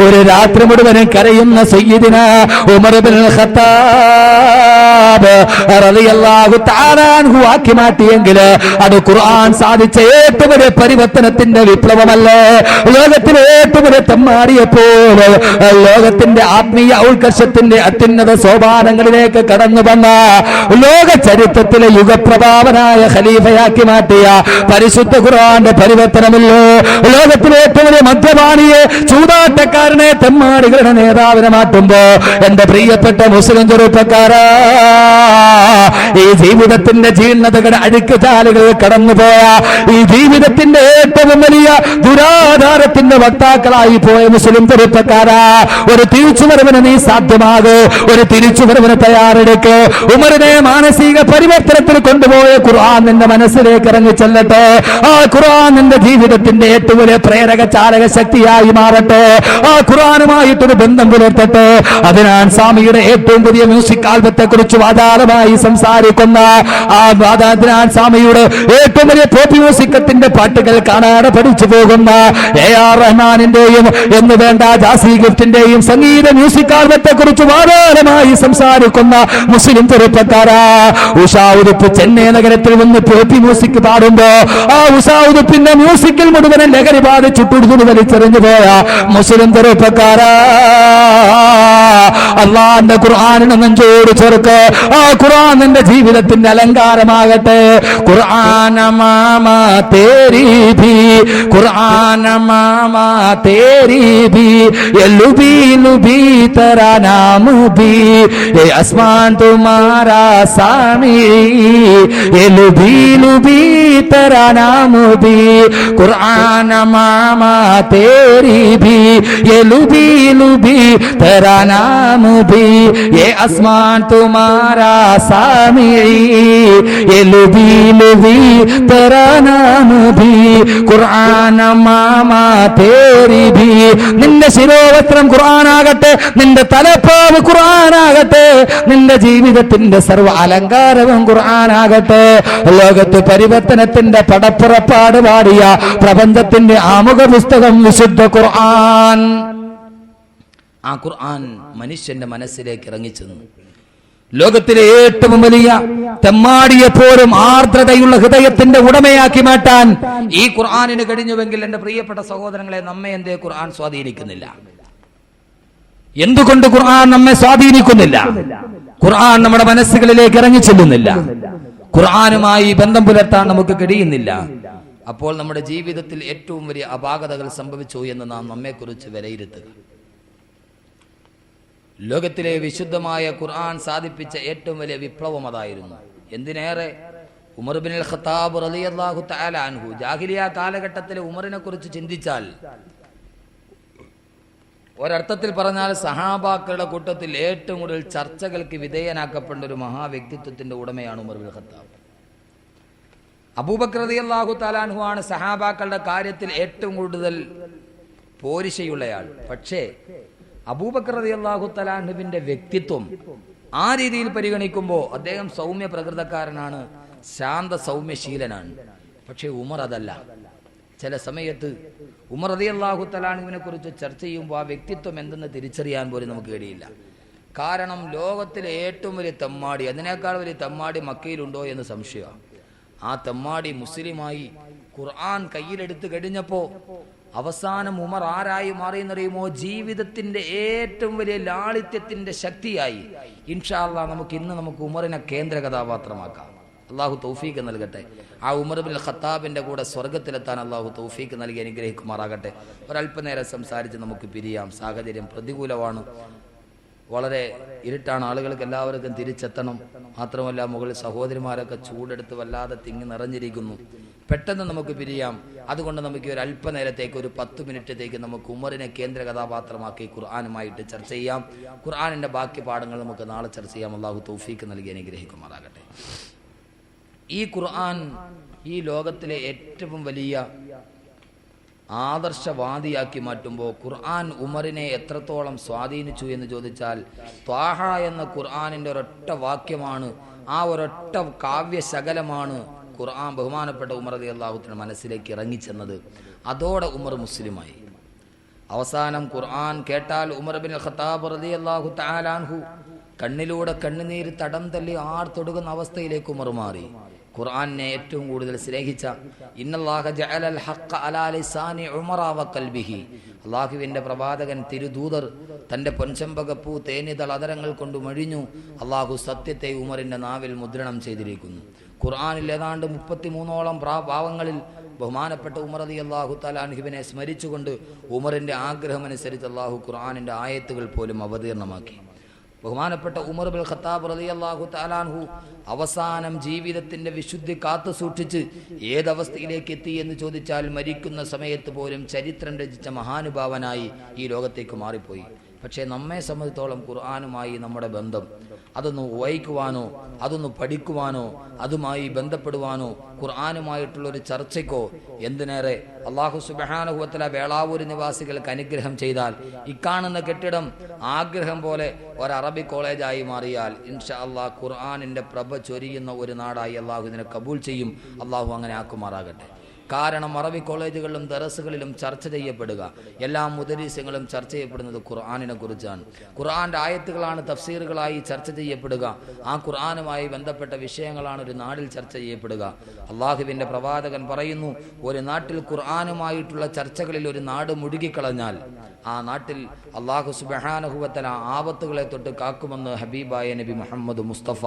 ഒരു രാത്രി മുഴുവനും കരയുന്ന സയ്യിദിനാ ഉമർ ഇബ്നുൽ ഖത്താബ് റളിയല്ലാഹു തആല അൻഹു ആക്കി മാറ്റിയെങ്കിൽ അത് ഖുർആൻ സാധിച്ച ഏറ്റവും വലിയ പരിവർത്തനത്തിന്റെ വിപ്ലവമല്ലേ? ലോകത്തിലെ ഏറ്റവും വലിയ തെമ്മാടിയെപ്പോലെ ലോകത്തിന്റെ ആത്മീയ ഉത്കർഷത്തിന്റെ അത്യുന്നത സോപാനങ്ങളിലേക്ക് കടന്നു വന്ന ലോക ചരിത്രത്തിലെ യുഗപ്രഭാവനായ ഖലീഫയാക്കി മാറ്റിയ പരിശുദ്ധ ഖുർആന്റെ പരിവർത്തനമില്ലേ? ലോകത്തിലെ ഏറ്റവും വലിയ മദ്യപാനിയെ ചൂതാട്ടക്കാരനെ തെമ്മാടികളുടെ നേതാവിനെ മാറ്റുമ്പോ എന്റെ പ്രിയപ്പെട്ട മുസ്ലിം ചെറുപ്പക്കാരാ, ഈ ജീവിതത്തിന്റെ ജീർണതകളുടെ അഴുക്കുചാലുകൾ കടന്നുപോയ ഈ ജീവിതത്തിന്റെ ഏറ്റവും വലിയ ദുരാധാരത്തിന്റെ വക്താക്കളായി പോയ മുസ്ലിം ചെറുപ്പക്കാരാ, ഒരു തിരിച്ചുവരവിന് നീ സാധ്യമാകൂ, ഒരു തിരിച്ചുവരവിന് തയ്യാറെടുക്ക്. ഉമറിനെ മാനസിക പരിവർത്തനത്തിൽ കൊണ്ടുപോയ ഖുർആൻ നിന്റെ മനസ്സിലേക്ക് ഇറങ്ങി ചെല്ലട്ടെ. ആ ഖുർആൻ നിന്റെ ജീവിതത്തിന്റെ ഏറ്റവും വലിയ പ്രേരക ചാലക ശക്തിയായി മാറട്ടെ. ആ ഖുർആനുമായിട്ടൊരു ബന്ധം പുലർത്തട്ടെ. അതിനാൻ സ്വാമിയുടെ ഏറ്റവും പുതിയ മ്യൂസിക് ആൽബത്തെ കുറിച്ച് വാചാലമായി സംസാരിക്കുന്ന അതിനാൻ സ്വാമിയുടെ ഏറ്റവും വലിയ പോപ്പ് മ്യൂസിക്കത്തിന്റെ പാട്ടുകൾ കാണാതെ പഠിച്ചു പോകുന്ന AR റഹ്മാനിന്റെയും എന്ന് വേണ്ട ജാസി ഗിഫ്റ്റിന്റെയും സംഗീത മ്യൂസിക് ആൽബത്തെ കുറിച്ച് വാചാലമായി സംസാരിക്കുന്ന മുസ്ലിം ചെറുപ്പക്കാരാ, ഉഷാ ഉടുപ്പ് ചെന്നൈ നഗരത്തിൽ വന്ന് പോപ്പി മ്യൂസിക് പാടുമ്പോ ആ ഉഷാ ഉടുപ്പിന്റെ മ്യൂസിക്കിൽ മുഴുവൻ ലഹരി ബാധിച്ചിട്ടുടുതു വലിച്ചെറിഞ്ഞു പോയ മുസ്ലിം ചെറുപ്പക്കാരാ, അള്ളാന്റെ ഖുർആനിനെ നെഞ്ചോട് ചേർക്ക്. ആ ഖുർആൻ നിന്റെ ജീവിതത്തിന്റെ അലങ്കാരമാകട്ടെ. ഖുർആന മാമാ തേരി ഭി, ഖുർആന മാമാ തേരി ഭി, യെ ലുബി ലുബി തെരാ നാം ഭി, യെ ആസ്മാൻ തുമാരാ സാമി, യെ ലുബി ലുബി തെരാ നാം ഭി, ഖുർആന മാമാ തേരി ഭി, യെ ലുബി ലുബി തെരാ നാം ഭി, യെ ആസ്മാൻ തുമാരാ സാമി, യെ ലുബി ലുബി തെരാ നാം ഭി, ഖുർആന മാമാ തേരി ഭി. നിന്റെ ശിരോവസ്ത്രം ഖുർആനാകട്ടെ, നിന്റെ തലപ്പാവ് ഖുർആനാകട്ടെ, നിന്റെ ജീവിതത്തിന്റെ സർവ്വ അലങ്കാരവും ഖുർആനാകട്ടെ. ലോകത്ത് പരിവർത്തനത്തിന്റെ പടപ്പുറപ്പാട് പാടിയ പ്രപഞ്ചത്തിന്റെ ആമുഖ പുസ്തകം വിശുദ്ധ ഖുർആൻ. ആ ഖുർആൻ മനുഷ്യന്റെ മനസ്സിലേക്ക് ഇറങ്ങിച്ചെന്നു. ലോകത്തിലെ ഏറ്റവും വലിയ തെമ്മാടിയെപ്പോലും ആർദ്രതയുള്ള ഹൃദയത്തിന്റെ ഉടമയാക്കി മാറ്റാൻ ഈ ഖുർആനിന് കഴിഞ്ഞുവെങ്കിൽ എന്റെ പ്രിയപ്പെട്ട സഹോദരങ്ങളെ, നമ്മെ എന്തേ ഖുർആൻ സ്വാധീനിക്കുന്നില്ല? എന്തുകൊണ്ട് ഖുർആൻ നമ്മെ സ്വാധീനിക്കുന്നില്ല? ഖുർആൻ നമ്മുടെ മനസ്സുകളിലേക്ക് ഇറങ്ങി ചെല്ലുന്നില്ല. ഖുർആനുമായി ബന്ധം പുലർത്താൻ നമുക്ക് കഴിയുന്നില്ല. അപ്പോൾ നമ്മുടെ ജീവിതത്തിൽ ഏറ്റവും വലിയ അപാകതകൾ സംഭവിച്ചു എന്ന് നാം നമ്മെക്കുറിച്ച് വിലയിരുത്തുക. ലോകത്തിലെ വിശുദ്ധമായ ഖുർആൻ സാധിപ്പിച്ച ഏറ്റവും വലിയ വിപ്ലവം അതായിരുന്നു. എന്തിനേറെ, ഉമർ ബിൻ അൽ ഖത്താബ് റളിയല്ലാഹു തആല അൻഹു ജാഹിലിയ കാലഘട്ടത്തിലെ ഉമറിനെ കുറിച്ച് ചിന്തിച്ചാൽ, ഒരർത്ഥത്തിൽ പറഞ്ഞാൽ സഹാബാക്കളുടെ കൂട്ടത്തിൽ ഏറ്റവും കൂടുതൽ ചർച്ചകൾക്ക് വിധേയനാക്കപ്പെട്ട ഒരു മഹാവ്യക്തിത്വത്തിന്റെ ഉടമയാണ് ഉമർ ബിൻ ഖത്താബ്. അബൂബക്കർ റളിയല്ലാഹു തആല അൻഹു ആണ് സഹാബാക്കളുടെ കാര്യത്തിൽ ഏറ്റവും കൂടുതൽ പോരിശയുള്ളയാൾ. പക്ഷേ അബൂബക്കർ റളിയല്ലാഹു തആല അൻഹുവിന്റെ വ്യക്തിത്വം ആ രീതിയിൽ പരിഗണിക്കുമ്പോൾ അദ്ദേഹം സൗമ്യ പ്രകൃതക്കാരനാണ്, ശാന്ത സൗമ്യശീലനാണ്. പക്ഷേ ഉമർ അതല്ല. ചില സമയത്ത് ഉമർ റളിയല്ലാഹു തആല അൻഹുവിനെ കുറിച്ച് ചർച്ച ചെയ്യുമ്പോൾ ആ വ്യക്തിത്വം എന്തെന്ന് തിരിച്ചറിയാൻ പോലും നമുക്ക് കഴിയില്ല. കാരണം ലോകത്തിലെ ഏറ്റവും വലിയ തെമ്മാടി, അതിനേക്കാൾ വലിയ തെമ്മാടി മക്കയിലുണ്ടോ എന്ന് സംശയമാണ്. ആ തെമ്മാടി മുസ്ലിമായി ഖുർആൻ കയ്യിലെടുത്ത് കഴിഞ്ഞപ്പോൾ അവസാനം ഉമർ ആരായി മാറിയെന്നറിയുമോ? ജീവിതത്തിന്റെ ഏറ്റവും വലിയ ലാളിത്യത്തിന്റെ ശക്തിയായി. ഇൻഷാ അല്ലാഹ് നമുക്ക് ഉമറിനെ കേന്ദ്ര കഥാപാത്രമാക്കാം. അള്ളാഹു തൗഫീഖ് നൽകട്ടെ. ആ ഉമർ ബിൻ ഖത്താബിന്റെ കൂടെ സ്വർഗത്തിലെത്താൻ അള്ളാഹു തൗഫീഖ് നൽകി അനുഗ്രഹിക്കുമാറാകട്ടെ. ഒരല്പനേരം സംസാരിച്ച് നമുക്ക് പിരിയാം. സാഹചര്യം പ്രതികൂലമാണ്, വളരെ ഇരുട്ടാണ്, ആളുകൾക്ക് എല്ലാവർക്കും തിരിച്ചെത്തണം. മാത്രമല്ല മുകളിൽ സഹോദരിമാരൊക്കെ ചൂടെടുത്ത് വല്ലാതെ തിങ്ങി നിറഞ്ഞിരിക്കുന്നു. പെട്ടെന്ന് നമുക്ക് പിരിയാം. അതുകൊണ്ട് നമുക്ക് ഒരു അല്പനേരത്തേക്ക്, ഒരു 10 മിനിറ്റത്തേക്ക് നമുക്ക് ഉമറിനെ കേന്ദ്ര കഥാപാത്രമാക്കി ഖുർആനുമായിട്ട് ചർച്ച ചെയ്യാം. ഖുർആനിന്റെ ബാക്കി പാഠങ്ങൾ നമുക്ക് നാളെ ചർച്ച ചെയ്യാം. അള്ളാഹു തൗഫീഖ് നൽകി അനുഗ്രഹിക്കുമാറാകട്ടെ. ഈ ഖുർആൻ ഈ ലോകത്തിലെ ഏറ്റവും വലിയ ആദർശവാദിയാക്കി മാറ്റുമ്പോൾ ഖുർആൻ ഉമറിനെ എത്രത്തോളം സ്വാധീനിച്ചു എന്ന് ചോദിച്ചാൽ, ത്വാഹ എന്ന ഖുർആനിന്റെ ഒരൊറ്റ വാക്യമാണ്, ആ ഒരൊറ്റ കാവ്യശകലമാണ് ഖുർആൻ ബഹുമാനപ്പെട്ട ഉമർ റളിയല്ലാഹു തആല മനസ്സിലേക്ക് ഇറങ്ങിച്ചെന്നത്. അതോടെ ഉമർ മുസ്ലിമായി. അവസാനം ഖുർആൻ കേട്ടാൽ ഉമർ ബിൻ ഖത്താബ് റളിയല്ലാഹു തആല അൻഹു കണ്ണിലൂടെ കണ്ണുനീര് തടം തല്ലി ആർത്തൊടുകുന്ന അവസ്ഥയിലേക്ക് ഉമർ മാറി. ഖുർആനെ ഏറ്റവും കൂടുതൽ സ്നേഹിച്ച ഇന്നല്ലാഹ ജഅലൽ ഹഖ്ഖ അലാ ലിസാനി ഉമറ വഖൽബിഹി, അല്ലാഹുവിന്റെ പ്രവാചകൻ തിരുദൂതർ തന്റെ പൊൻചമ്പകപ്പൂ തേനിതൾ അതരങ്ങൾ കൊണ്ട് മൊഴിഞ്ഞു. അല്ലാഹു സത്യത്തെ ഉമറിന്റെ നാവിൽ മുദ്രണം ചെയ്തിരിക്കുന്നു. ഖുർആനിൽ ഏതാണ്ട് 33ഓളം ഭാവങ്ങളിൽ ബഹുമാനപ്പെട്ട ഉമർ റളിയല്ലാഹു തആല അൻഹുവിനെ സ്മരിച്ചുകൊണ്ട് ഉമറിന്റെ ആഗ്രഹമനുസരിച്ച് അല്ലാഹു ഖുർആനിന്റെ ആയത്തുകൾ പോലും അവതീർണമാക്കി. ബഹുമാനപ്പെട്ട ഉമർ ബിൻ ഖത്താബ് റളിയല്ലാഹു തആല അൻഹു അവസാനം ജീവിതത്തിന്റെ വിശുദ്ധി കാത്തു സൂക്ഷിച്ച് ഏതവസ്ഥയിലേക്ക് എത്തി എന്ന് ചോദിച്ചാൽ മരിക്കുന്ന സമയത്ത് പോലും ചരിത്രം രചിച്ച മഹാനുഭാവനായി ഈ ലോകത്തേക്ക് മാറിപ്പോയി. പക്ഷേ നമ്മെ സംബന്ധിച്ചോളം ഖുർആനുമായി നമ്മുടെ ബന്ധം അതൊന്ന് വായിക്കുവാനോ അതൊന്ന് പഠിക്കുവാനോ അതുമായി ബന്ധപ്പെടുവാനോ ഖുർആനുമായിട്ടുള്ളൊരു ചർച്ചയ്ക്കോ എന്തിനേറെ അല്ലാഹു സുബ്ഹാനഹു വ തആല വേളാവൂർ നിവാസികൾക്ക് അനുഗ്രഹം ചെയ്താൽ ഇക്കാണുന്ന കെട്ടിടം ആഗ്രഹം പോലെ ഒരു അറബി കോളേജായി മാറിയാൽ ഇൻഷാ അല്ലാഹ് ഖുർആനിൻ്റെ പ്രഭ ചൊരിയുന്ന ഒരു നാടായി അല്ലാഹു ഇതിനെ കബൂൽ ചെയ്യും. അല്ലാഹു അങ്ങനെ ആക്കുമാറാകട്ടെ. കാരണം അറബി കോളേജുകളിലും ദറസുകളിലും ചർച്ച ചെയ്യപ്പെടുക, എല്ലാ മുദരീസുകളും ചർച്ച ചെയ്യപ്പെടുന്നത് ഖുർആനിനെ കുറിച്ചാണ്. ഖുർആന്റെ ആയത്തുകളാണ് തഫ്സീറുകളായി ചർച്ച ചെയ്യപ്പെടുക. ആ ഖുർആനുമായി ബന്ധപ്പെട്ട വിഷയങ്ങളാണ് ഒരു നാടിൽ ചർച്ച ചെയ്യപ്പെടുക. അള്ളാഹുവിൻ്റെ പ്രവാചകൻ പറയുന്നു, ഒരു നാട്ടിൽ ഖുർആനുമായിട്ടുള്ള ചർച്ചകളിൽ ഒരു നാട് മുഴുകിക്കളഞ്ഞാൽ ആ നാട്ടിൽ അല്ലാഹു സുബ്ഹാനഹു വ തആല ആപത്തുകളെ തൊട്ട് കാക്കുമെന്ന് ഹബീബായ നബി മുഹമ്മദ് മുസ്തഫ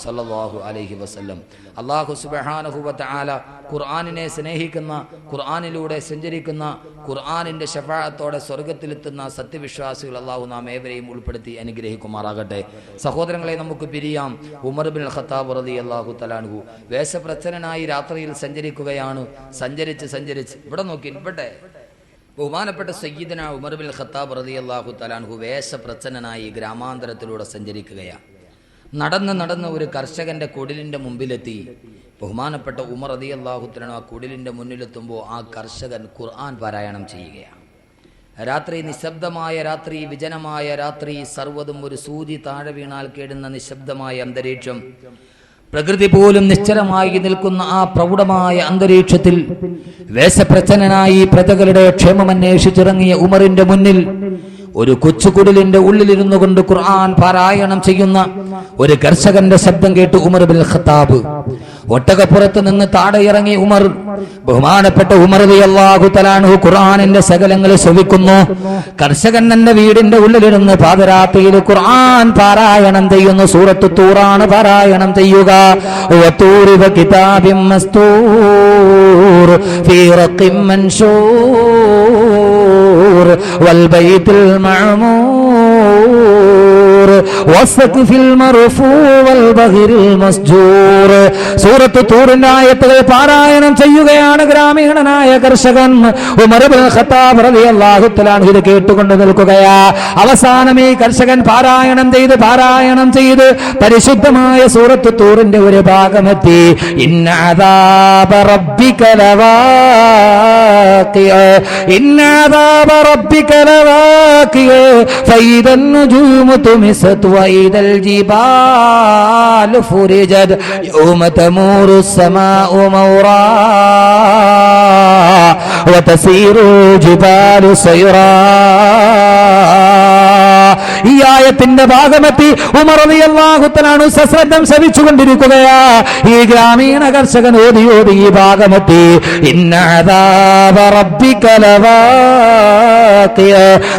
സല്ലല്ലാഹു അലൈഹി വസല്ലം. അല്ലാഹു സുബ്ഹാനഹു വ തആല ഖുർആനിനെ സ്നേഹിക്കുന്ന, ഖുർആനിലൂടെ സഞ്ചരിക്കുന്ന, ഖുർആനിന്റെ ശഫാഅത്തോടെ സ്വർഗ്ഗത്തിലെത്തുന്ന സത്യവിശ്വാസികൾ അല്ലാഹു നാം ഏവരെയും ഉൾപ്പെടുത്തി അനുഗ്രഹിക്കുമാറാകട്ടെ. സഹോദരങ്ങളെ, നമുക്ക് പിരിയാം. ഉമർ ബിൻ ഖത്താബ് റളിയല്ലാഹു തആല അൻഹു വേഷപ്രച്ഛന്നനായി രാത്രിയിൽ സഞ്ചരിക്കുകയാണ്. സഞ്ചരിച്ച് ഇവിടെ നോക്കി ഇവിടെ ബഹുമാനപ്പെട്ട സയ്യിദന ഉമർ ബിൻ ഖത്താബ് റളിയല്ലാഹു തആല അൻഹു വേഷപ്രച്ഛന്നനായി ഗ്രാമാന്തരത്തിലൂടെ സഞ്ചരിക്കുകയാണ്. നടന്ന് ഒരു കർഷകന്റെ കുടിലിന്റെ മുമ്പിലെത്തി. ബഹുമാനപ്പെട്ട ഉമർ റളിയല്ലാഹു തആല ആ കുടിലിന്റെ മുന്നിലെത്തുമ്പോൾ ആ കർഷകൻ ഖുർആൻ പാരായണം ചെയ്യുകയാണ്. രാത്രി, നിശബ്ദമായ രാത്രി, വിജനമായ രാത്രി, സർവ്വതും ഒരു സൂചി താഴെ വീണാൽ കേടുന്ന നിശബ്ദമായ അന്തരീക്ഷം, പ്രകൃതി പോലും നിശ്ചലമായി നിൽക്കുന്ന ആ പ്രൗഢമായ അന്തരീക്ഷത്തിൽ വേഷപ്രച്ഛന്നനായി പ്രജകളുടെ ക്ഷേമമന്വേഷിച്ചിറങ്ങിയ ഉമറിന്റെ മുന്നിൽ ഒരു കൊച്ചുകുടിലിന്റെ ഉള്ളിലിരുന്നു കൊണ്ട് ഖുർആൻ പാരായണം ചെയ്യുന്ന ഒരു കർഷകന്റെ ശബ്ദം കേട്ട് ഉമർ ബിൻ ഖത്താബ് ഒട്ടകപ്പുറത്ത് നിന്ന് താഴെ ഇറങ്ങി ഉമർ, ബഹുമാനപ്പെട്ട ഉമർ റളിയല്ലാഹു തആല അൻഹു ഖുർആനിന്റെ ശകലങ്ങൾ ശ്രവിക്കുന്നു. കർഷകൻ തന്റെ വീടിന്റെ ഉള്ളിലിരുന്ന് പാതിരാത്രിയിൽ ഖുർആൻ പാരായണം ചെയ്യുന്നു. സൂറത്ത് തൂറാണ് പാരായണം ചെയ്യുക. വതൂരി വകിതാബിൻ മസ്തൂർ ഫീ റഖിൻ മൻശൂർ വൽ ബൈത്തുൽ മഅമൂർ വസ്ഖഫിൽ മർഫൂ വൽ ബഹരിൽ മസ്ജൂർ. സൂറത്ത് തൂറിന്റെ ആയത്തുകൾ പാരായണം ചെയ്യുകയാണ് ഗ്രാമീണനായ കർഷകൻ ഉമർ ഇബ്നു ഖത്താബ് റളിയല്ലാഹു തആല അൻഹു. ഇത് കേട്ടുകൊണ്ട് നിൽക്കുകയാ. അവസാനം ഈ കർഷകൻ പാരായണം ചെയ്ത് പരിശുദ്ധമായ സൂറത്ത് തൂറിന്റെ ഒരു ഭാഗമെത്തി. ഇന്ന അദാബ റബ്ബിക ലവാഖിഅ, ഇന്ന അദാബ റബ്ബിക ലവാഖിഅ, ഫൈദൻ നുജൂമു തുമിസത് വഇദൽ ജിബാലു ഫുരിജത് യൗമ تمور السماء مورا وتسير الجبال سيرا. ഈ ആയത്തിന്റെ ഭാഗമെത്തി ഉമർ റളിയല്ലാഹു തആല അൻഹു സശ്രദ്ധം ശ്രവിച്ചുകൊണ്ടിരിക്കുകയാ. ഈ ഗ്രാമീണ കർഷകൻ ഓതി ഈ ഭാഗമെത്തി. ഇന്ന അദാബ റബ്ബിക ലവാഖിഅ,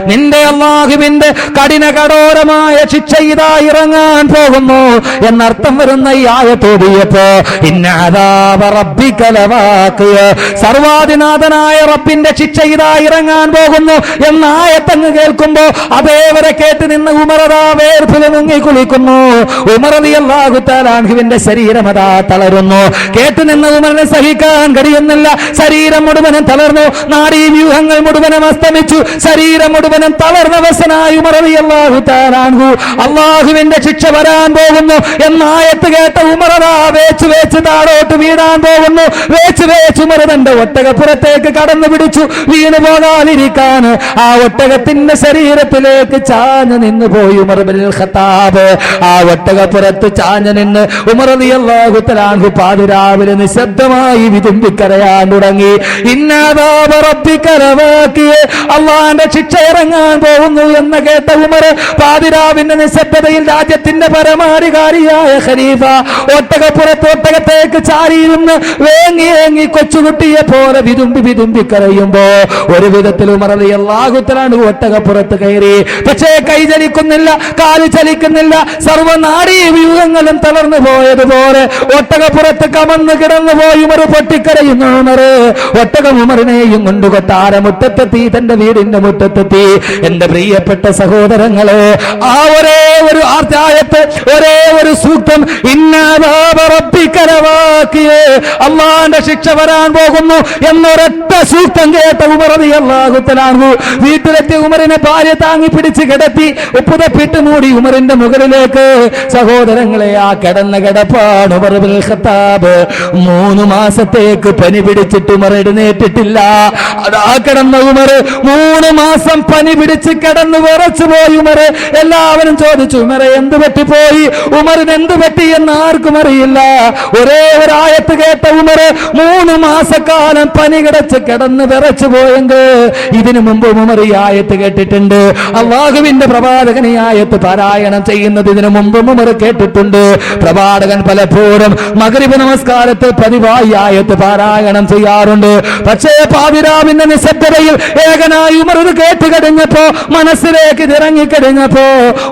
നിന്റെ അല്ലാഹുവിന്റെ കഠിനകഠോരമായ ശിക്ഷ ഇതാ ഇറങ്ങാൻ പോകുന്നു എന്നർത്ഥം വരുന്ന ഈ ആയത്ത് ഓതിയപ്പോ ഇന്ന അദാബ റബ്ബിക ലവാഖിഅ, സർവാധിനാഥനായ റബ്ബിന്റെ ശിക്ഷ ഇതാ ഇറങ്ങാൻ പോകുന്നു എന്ന ആയത്തങ്ങ് കേൾക്കുമ്പോ അതേവരെ കേട്ട് നിന്ന് ഉമർ വേർപ്പിൽ മുങ്ങി കുളിക്കുന്നു. ഉമർ റളിയല്ലാഹു തആല അൻഹുവിന്റെ ശരീരം അതാ തളരുന്നു. കേട്ട് നിന്ന് ഉമറിനെ സഹിക്കാൻ കഴിയുന്നില്ല. ശരീരം മുഴുവനും തളർന്നു, നാഡീവ്യൂഹങ്ങൾ മുഴുവനും അസ്തമിച്ചു, ശരീരം മുഴുവനും തളർന്നവശനായി ഉമർ റളിയല്ലാഹു തആല അൻഹു അല്ലാഹുവിന്റെ ശിക്ഷ വരാൻ പോകുന്നു എന്ന ആയത്ത് കേട്ട ഉമർ വേച്ച് താഴോട്ട് വീഴാൻ പോകുന്നു. വേച്ച് ഉമർ തന്റെ ഒട്ടകപ്പുറത്തേക്ക് കടന്നു പിടിച്ചു. വീണു പോകാതിരിക്കാൻ ആ ഒട്ടകത്തിന്റെ ശരീരത്തിലേക്ക് ചാഞ്ഞു നിന്ന് പോയി ഉമർ ബിൻ ഖത്താബ്. ആ ഒട്ടകപ്പുറത്ത് ചാഞ്ഞു നിന്ന് ഉമർ റളിയല്ലാഹു തആല അൻഹു പാതിരാവിലെ നിശബ്ദമായി വിതുമ്പിക്കരയാൻ തുടങ്ങി. ഇന്ന അദാബ റബ്ബിക ലവാഖിഅ, അല്ലാഹുവിന്റെ ശിക്ഷ ഇറങ്ങാൻ പോകുന്നു എന്ന് കേട്ട ഉമർ പാതിരാവിന്റെ നിശബ്ദതയിൽ രാജ്യത്തിന്റെ പരമാധികാരിയായ ഖലീഫ ഒട്ടകത്തേക്ക് ചാരിയിരുന്ന് വേങ്ങി കൊച്ചുകുട്ടിയെ പോലെ വിതുമ്പി കരയുമ്പോ ഒരു വിധത്തിൽ ഉമർ റളിയല്ലാഹു തആല അൻഹു ഒട്ടകപ്പുറത്ത് കയറി. പക്ഷേ കൈ ചലിക്കുന്നില്ല, കാല് ചലിക്കുന്നില്ല, സർവ്വനാഡീ വ്യൂഹങ്ങളും തളർന്നു പോയതുപോലെ ഒട്ടകപ്പുറത്ത് കമന്ന് കിടന്നു പോയി ഉമർ പൊട്ടിക്കരയുന്നു. ഒട്ടകം ഉമറിനെയും കൊണ്ട് കൊട്ടാരമുറ്റത്തെത്തി തന്റെ വീടിന്റെ വീടിന്റെ മുറ്റത്തെത്തി. എന്റെ പ്രിയപ്പെട്ട സഹോദരങ്ങളെ, ആ ഒരേ ഒരു ആയത്ത്, ഒരേ ഒരു സൂക്തം, അള്ളാന്റെ ശിക്ഷ വരാൻ പോകുന്നു എന്നൊരൊറ്റ സൂക്തം കേട്ട ഉമർ റളിയല്ലാഹു തആല അൻഹു വീട്ടിലെത്തി ഉമറിനെ ഭാര്യ താങ്ങി പിടിച്ച് കിടത്തി, ഉപ്പുതപ്പിട്ട് മൂടി ഉമറിന്റെ മുകളിലേക്ക്. സഹോദരങ്ങളെ, ആ കിടന്ന കിടപ്പാണ് ഉമർ ഇബ്നുൽ ഖത്താബ്. 3 മാസത്തേക്ക് പനി പിടിച്ചിട്ട് ഉമർ എഴുന്നേറ്റിട്ടില്ല. അതാ കിടന്ന ഉമർ 3 മാസം പനി പിടിച്ച് കിടന്ന് വിറച്ചു പോയി ഉമർ. എല്ലാവരും ചോദിച്ചു, ഉമറെ എന്ത് പറ്റിപ്പോയി, ഉമറിന് എന്ത് പറ്റി എന്ന് ആർക്കും അറിയില്ല. ഒരേ ഒരു ആയത്ത് കേട്ട ഉമർ 3 മാസക്കാലം പനി കിടച്ച് കിടന്ന് വിറച്ചു പോയെങ്കിൽ ഇതിനു മുമ്പ് ഉമർ ഈ ആയത്ത് കേട്ടിട്ടുണ്ട്. അല്ലാഹുവിന്റെ പ്രവാചകൻ ഈ ആയത്ത് പാരായണം ചെയ്യുന്നത് ഇതിനു മുമ്പ് ഉമർ കേട്ടിട്ടുണ്ട്. പ്രവാചകൻ പലപ്പോഴും മഗ്രിബ് നമസ്കാരത്തിൽ പതിവായി ആയത്ത് പാരായണം ചെയ്യാറുണ്ട്. പക്ഷേ പാതിരാവിന്റെ നിശബ്ദതയിൽ ഏകനായി ഉമർ ഇത് കേട്ട് കഴിഞ്ഞപ്പോ, മനസ്സിലേക്ക് ഇറങ്ങിക്കഴിഞ്ഞപ്പോ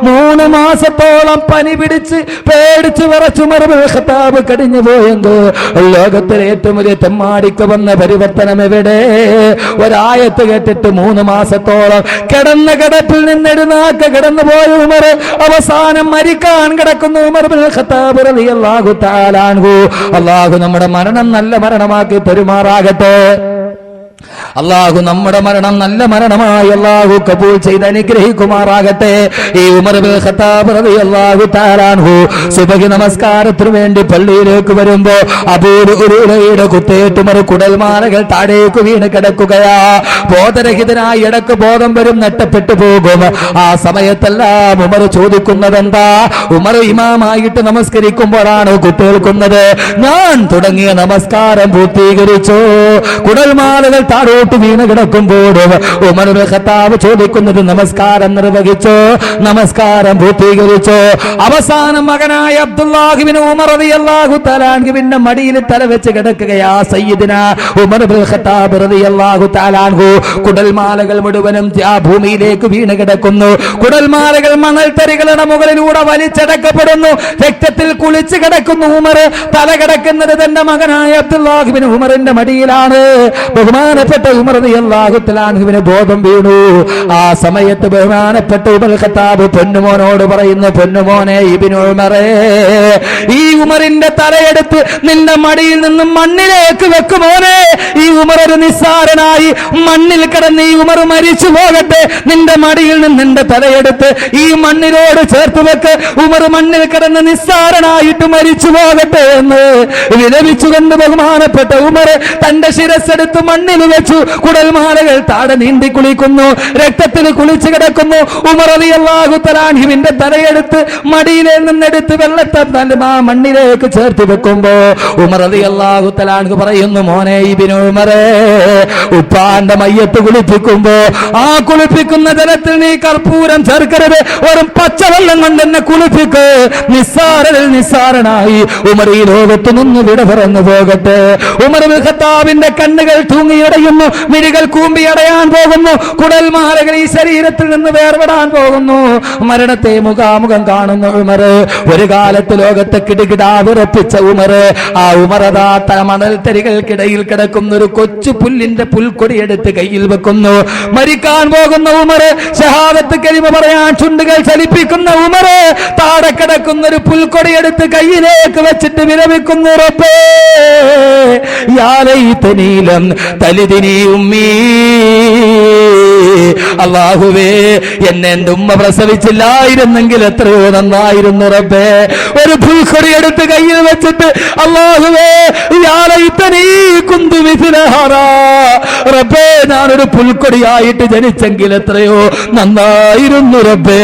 3 മാസത്തോളം പനി പിടിച്ച് പേടിച്ച് വിറച്ചു ഉമർ ഇബ്നുൽ ഖത്താബ് കടിഞ്ഞു പോയെങ്കിൽ ലോകത്തിലെ ഏറ്റവും വലിയ തെമ്മാടിക്ക് വന്ന പരിവർത്തനം എവിടെ? ഒരായത്ത് കേട്ടിട്ട് 3 മാസത്തോളം കിടന്ന കിടപ്പിൽ നിന്ന് എഴുന്നേറ്റ് കിടന്നു പോയ ഉമർ അവസാനം മരിക്കാൻ കിടക്കുന്നു ഉമർ ഇബ്നുൽ ഖത്താബ് റളിയല്ലാഹു തആല അൻഹു. അല്ലാഹു നമ്മുടെ മരണം നല്ല മരണമാക്കി പെരുമാറാകട്ടെ. അല്ലാഹു നമ്മുടെ മരണം നല്ല മരണമായി അല്ലാഹു കബൂൽ ചെയ്ത് അനുഗ്രഹിക്കുമാറാകട്ടെ. ഈ ഉമർ ഇബ്നുൽ ഖത്താബ് റളിയല്ലാഹു തആല അൻഹു സുബ്ഹി നമസ്കാരത്തിന് വേണ്ടി പള്ളിയിലേക്ക് വരുമ്പോ അബൂ ഹുറൈറയുടെ കുത്തേറ്റ് ഉമർ കുടൽമാലകൾ താഴേക്ക് വീണ് കിടക്കുകയാ. ബോധരഹിതനായി ഇടക്ക് ബോധം വരും, നഷ്ടപ്പെട്ടു പോകും. ആ സമയത്തെല്ലാം ഉമർ ചോദിക്കുന്നത് എന്താ? ഉമർ ഇമാമായിട്ട് നമസ്കരിക്കുമ്പോഴാണ് കുത്തേൽക്കുന്നത്, ഞാൻ തുടങ്ങിയ നമസ്കാരം പൂർത്തീകരിച്ചു. കുടൽമാലകൾ താഴോട്ട് വീണ് കിടക്കുമ്പോഴും ഉമർ ഇബ്നുൽ ഖത്താബ് ചോദിക്കുന്നത്, നമസ്കാരം നിർവഹിച്ചോ, നമസ്കാരം പൂർത്തീകരിച്ചോ? അവസാനം മകനായ അബ്ദുല്ലാഹ് ഇബ്നു ഉമർ റളിയല്ലാഹു തആല അൻഹുവിന്റെ മടിയിൽ തല വെച്ച് കിടക്കുകയാ സയ്യിദുനാ ഉമർ ഇബ്നുൽ ഖത്താബ് റളിയല്ലാഹു തആല അൻഹു. കുടൽമാലകൾ മുഴുവനും ആ ഭൂമിയിലേക്ക് വീണ് കിടക്കുന്നു. കുടൽമാലകൾ മണൽത്തരികളുടെ മുകളിലൂടെ വലിച്ചടക്കപ്പെടുന്നു. രക്തത്തിൽ കുളിച്ച് കിടക്കുന്നു ഉമർ. തല കിടക്കുന്നത് തന്റെ മകനായ അബ്ദുല്ലാഹ് ഇബ്നു ഉമറിന്റെ മടിയിലാണ്. ബഹുമാനപ്പെട്ട ഉമർ റളിയല്ലാഹു തആല അൻഹുവിന് ബോധം വീണു. ആ സമയത്ത് ബഹുമാനപ്പെട്ട ഉമർ ഖത്താബ് പൊന്നുമോനോട് പറയുന്നു, പൊന്നുമോനെ ഇബ്നു ഉമറേ, ഈ ഉമറിന്റെ തലയെടുത്ത് നിന്റെ മടിയിൽ നിന്നും മണ്ണിലേക്ക് വെക്കുമോനെ. ഈ ഉമർ ഒരു നിസ്സാരനായി മണ്ണിൽ കിടന്ന് ഈ ഉമർ മരിച്ചു പോകട്ടെ. നിന്റെ മടിയിൽ നിന്ന് നിന്റെ തലയെടുത്ത് ഈ മണ്ണിനോട് ചേർത്ത് വെക്ക്. ഉമർ മണ്ണിൽ കിടന്ന് നിസ്സാരനായിട്ട് മരിച്ചു പോകട്ടെ എന്ന് വിലപിച്ചുകൊണ്ട് ബഹുമാനപ്പെട്ട ഉമർ തന്റെ ശിരസ്സെടുത്ത് മണ്ണിൽ വെച്ചു. കുടൽമാലകൾ താഴെ നീന്തി കുളിക്കുന്നു, രക്തത്തിൽ കുളിച്ചു കിടക്കുന്നു. ഉമർ റളിയല്ലാഹു തആല അൻഹുവിന്റെ തലയെടുത്ത് മടിയിലെ നിന്നെടുത്ത് വെള്ളത്തെ ആ മണ്ണിലേക്ക് ചേർത്ത് വെക്കുമ്പോ ഉമർ റളിയല്ലാഹു തആല അൻഹു പറയുന്നു, മോനെ ഇബ്നു ഉമറേ, ഉപ്പാന്റെ മയ്യത്ത് കുളിപ്പിക്കുമ്പോ ആ കുളിപ്പിക്കുന്ന ജലത്തിൽ നീ കർപ്പൂരം ചേർക്കരുത്, വെറും പച്ചവെള്ളം കൊണ്ട് എന്നെ കുളിപ്പിക്ക്. നിസ്സാരനിൽ നിസ്സാരനായി ഉമർ ഈ ലോകത്ത് നിന്ന് വിട പറഞ്ഞു പോകട്ടെ. ഉമർ ഇബ്നുൽ ഖത്താബിന്റെ കണ്ണുകൾ തൂങ്ങിയടയുന്നു, മിഴികൾ കൂമ്പിയടയാൻ പോകുന്നു, കുടൽമാലകൾ ഈ ശരീരത്തിൽ നിന്ന് വേർപെടാൻ പോകുന്നു. മരണത്തെ മുഖാമുഖം കാണുന്ന ഉമർ. ഒരു കാലത്ത് ലോകത്തെ കിടുകിടാ വിറപ്പിച്ച ഉമർ. ആ ഉമർ അതാ മണൽത്തരികൾക്കിടയിൽ കിടക്കുന്ന ഒരു കൊച്ചു പുല്ലിന്റെ പുൽക്കൊടി എടുത്ത് കയ്യിൽ വെക്കുന്നു. മരിക്കാൻ പോകുന്ന ഉമർ, ഷഹാദത്ത് കലിമ പറയാൻ ചുണ്ടുകൾ ചലിപ്പിക്കുന്ന ഉമർ താഴെ കിടക്കുന്ന ഒരു പുൽക്കൊടി എടുത്ത് കയ്യിലേക്ക് വെച്ചിട്ട് വിലപിക്കുന്നു, റബ്ബേ യാ ലൈതനീ ലം തലിദിനി ഉമ്മീ. അല്ലാഹുവേ, എന്നെ എന്റെ ഉമ്മ പ്രസവിച്ചില്ലായിരുന്നെങ്കിൽ എത്രയോ നന്നായിരുന്നു റബ്ബേ. ഒരു പുൽക്കൊടി എടുത്ത് കയ്യിൽ വെച്ചിട്ട് അല്ലാഹുവേ യാ ലൈതനീ കുന്തു മിസ്ല ഹാദാ. റബ്ബേ, ഞാനൊരു പുൽക്കൊടിയായിട്ട് ജനിച്ചെങ്കിൽ എത്രയോ നന്നായിരുന്നു റബ്ബേ.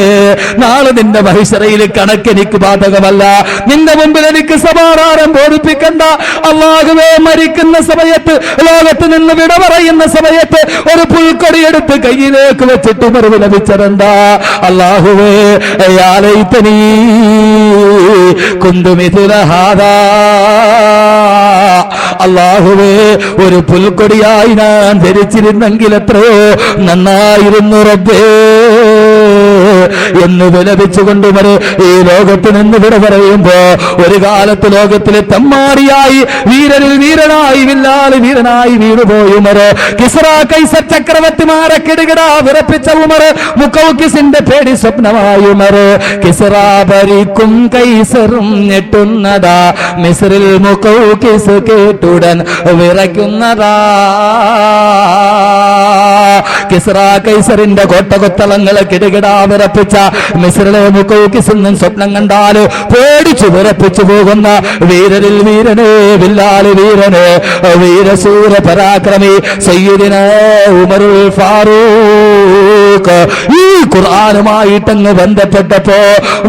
നാളെ നിന്റെ മഹിശറയിൽ കണക്കെനിക്ക് ബാധകമല്ല. നിന്റെ മുമ്പിൽ എനിക്ക് സമാധാനം ബോധിപ്പിക്കണ്ട. അല്ലാഹുവേ, മരിക്കുന്ന സമയത്ത്, ലോകത്ത് നിന്ന് വിട പറയുന്ന സമയത്ത് ഒരു പുൽക്കൊടി എടുത്ത് കയ്യിലേക്ക് വെച്ചിട്ട് ഉമർ വിലപിച്ചതെന്താ? അല്ലാഹുവേ യാ ലൈതനീ കുന്തു മിസ്ല ഹാദാ. അല്ലാഹുവേ, ഒരു പുൽക്കൊടിയായി ഞാൻ ധരിച്ചിരുന്നെങ്കിൽ എത്രയോ നന്നായിരുന്നു റബ്ബേ. എന്ന് വിലപിച്ചുകൊണ്ട് ഉമർ ഈ ലോകത്ത് നിന്ന് വിട പറയുമ്പോ, ഒരു കാലത്ത് ലോകത്തിലെ തമ്മാടിയായി വീരരിൽ വീരനായി വില്ലാളി വീരനായി വീണുപോയി ഉമർ. കിസ്റ കൈസർ ചക്രവർത്തിമാരെ കിടുകിടാ വിറപ്പിച്ച ഉമർ, മുഖൗക്കിസിന്റെ പേടി സ്വപ്നമായി ഉമർ. കിസ്റ ഭരിക്കും കൈസറും ഞെട്ടുന്നതാ, മിസ്രിൽ മുഖൗക്കിസ് കേട്ടുടൻ വിറയ്ക്കുന്നതാ. കിസ്റ കൈസറിന്റെ കോട്ടകൊത്തളങ്ങളെ കിടുകിടാ വിറപ്പിച്ച മിസ്രിലെ മുഖൗക്കിസ് എന്നും സ്വപ്നം കണ്ടാൽ പേടിച്ചു വിറപ്പിച്ചു പോകുന്ന വീരരിൽ വീരനെ വില്ലാളി വീരനെ വീരസൂര പരാക്രമി സയ്യിദിന ഉമറുൽ ഫാറൂഖ് ഈ ഖുർആനുമായിട്ടങ്ങ് ബന്ധപ്പെട്ടപ്പോ,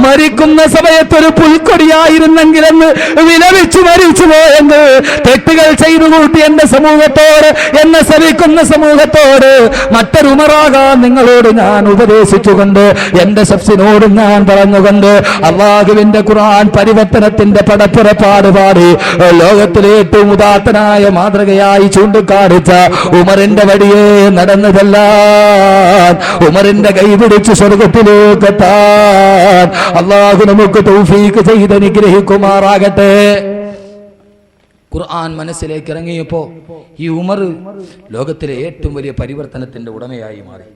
മരിക്കുന്ന സമയത്തൊരു പുൽക്കൊടിയായിരുന്നെങ്കിലെന്ന് വിലപിച്ചു മരിച്ചു പോയെന്ന്, തെറ്റുകൾ ചെയ്തു കൂട്ടി എന്റെ സമൂഹത്തോട്, എന്നെ ശ്രമിക്കുന്ന സമൂഹത്തോട് മറ്റൊരു ഉമറാകാൻ നിങ്ങളോട് ഞാൻ ഉപദേശിച്ചുകൊണ്ട്, എന്റെ സബ്സിനോടും ഞാൻ പറഞ്ഞുകൊണ്ട് അല്ലാഹുവിന്റെ ഖുർആൻ പരിവർത്തനത്തിന്റെ പടപ്പുറപ്പാട് പാടി ലോകത്തിലെ ഏറ്റവും ഉദാത്തനായ മാതൃകയായി ചൂണ്ടിക്കാണിച്ച ഉമറിന്റെ വഴിയെ നടന്നതെല്ലാം ഉമറിന്റെ കൈപിടിച്ച് സ്വർഗത്തിലേക്ക് എത്താൻ അല്ലാഹു നമുക്ക് തൗഫീഖ് ചെയ്ത് അനുഗ്രഹിക്കുമാറാകട്ടെ. ഖുർആൻ മനസ്സിലേക്ക് ഇറങ്ങിയപ്പോ ഈ ഉമർ ലോകത്തിലെ ഏറ്റവും വലിയ പരിവർത്തനത്തിന്റെ ഉടമയായി മാറി.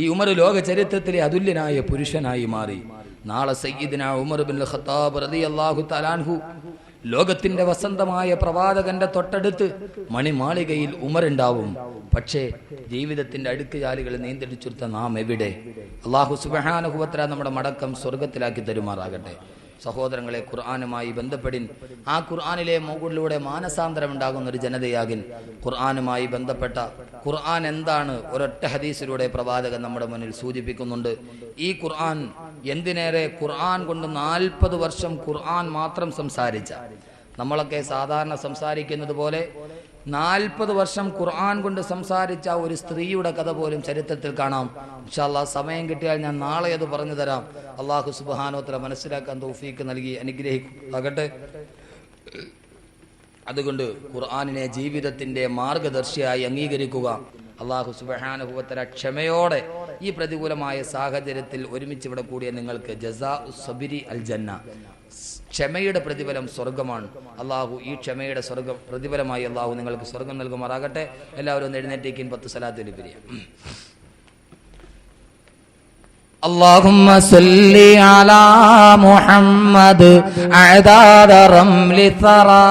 ഈ ഉമർ ലോക ചരിത്രത്തിലെ അതുല്യനായ പുരുഷനായി മാറി. നാളെ സയ്യിദ്ന ഉമർ ബിൻ ഖത്താബ് റളിയല്ലാഹു തആല അൻഹു ലോകത്തിന്റെ വസന്തമായ പ്രവാചകന്റെ തൊട്ടടുത്ത് മണിമാളികയിൽ ഉമർ ഉണ്ടാവും. പക്ഷേ ജീവിതത്തിന്റെ അടുക്കുചാലുകൾ നിയന്ത്രിച്ചെടുത്ത നാം എവിടെ? അല്ലാഹു സുബ്ഹാനഹു വ തആല നമ്മുടെ മടക്കം സ്വർഗത്തിലാക്കി തരുമാറാകട്ടെ. സഹോദരങ്ങളെ, ഖുർആനുമായി ബന്ധപ്പെടിൻ. ആ ഖുർആനിലെ മുകളിലൂടെ മാനസാന്തരം ഉണ്ടാകുന്ന ഒരു ജനതയാകിൻ. ഖുർആനുമായി ബന്ധപ്പെട്ട ഖുർആൻ എന്താണ് ഒരൊറ്റ ഹദീസിലൂടെ പ്രവാചകൻ നമ്മുടെ മുന്നിൽ സൂചിപ്പിക്കുന്നുണ്ട്. ഈ ഖുർആൻ എന്തിനേറെ, ഖുർആൻ കൊണ്ട് 40 വർഷം ഖുർആൻ മാത്രം സംസാരിച്ച, നമ്മളൊക്കെ സാധാരണ സംസാരിക്കുന്നത് പോലെ 40 വർഷം ഖുർആൻ കൊണ്ട് സംസാരിച്ച ഒരു സ്ത്രീയുടെ കഥ പോലും ചരിത്രത്തിൽ കാണാം. ഇൻഷാ അല്ലാഹ് സമയം കിട്ടിയാൽ ഞാൻ നാളെ അത് പറഞ്ഞു തരാം. അല്ലാഹു സുബ്ഹാനഹു വ തആല മനസ്സിലാക്കാൻ തൗഫീഖ് നൽകി അനുഗ്രഹിക്കട്ടെ. അതുകൊണ്ട് ഖുർആനിനെ ജീവിതത്തിന്റെ മാർഗദർശിയായി അംഗീകരിക്കുക. അല്ലാഹു സുബ്ഹാനഹു വ തആല ക്ഷമയോടെ ഈ പ്രതികൂലമായ സാഹചര്യത്തിൽ ഒരുമിച്ച് ഇവിടെ കൂടിയ നിങ്ങൾക്ക് ജസാഉ സബിരി അൽ ജന്ന, ക്ഷമയുടെ പ്രതിഫലം സ്വർഗമാണ്. അള്ളാഹു ഈ ക്ഷമയുടെ പ്രതിഫലമായി അള്ളാഹു നിങ്ങൾക്ക് സ്വർഗം നൽകുമാറാകട്ടെ. എല്ലാവരും ഒന്ന് എഴുന്നേറ്റേക്കിൻ 10 സലാത്തുൽ പിരിയ. اللهم صل على محمد أعداد رمل ثرى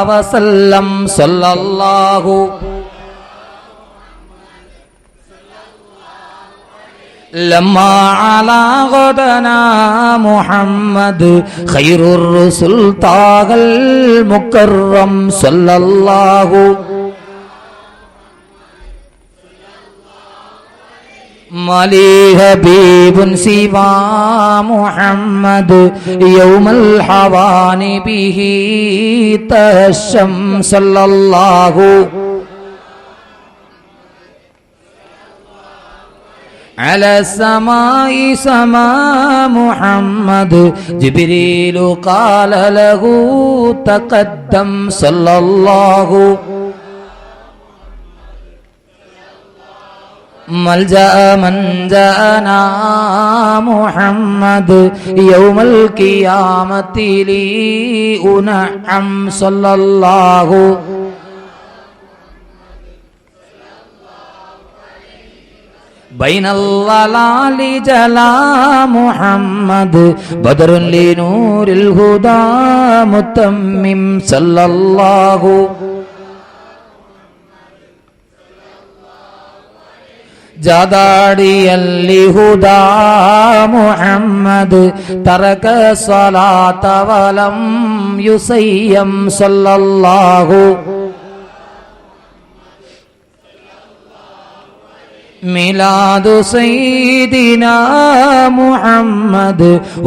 وسلم صلى الله لما على غدنا محمد خير الرسل طه المكرم صلى الله مالي حبيب سوى محمد يوم الحوان به تهشم صلى الله على السماء سما محمد جبريل قال له تقدم صلى الله ملجأ من جاءنا محمد يوم القيامة لي أنعم صلى الله بين الضلال جلا محمد بدر لنور الهدى متمم صلى الله جاداري الهدى محمد ترك الصلاة ولم يسيم صلى الله ميلاد سيدنا محمد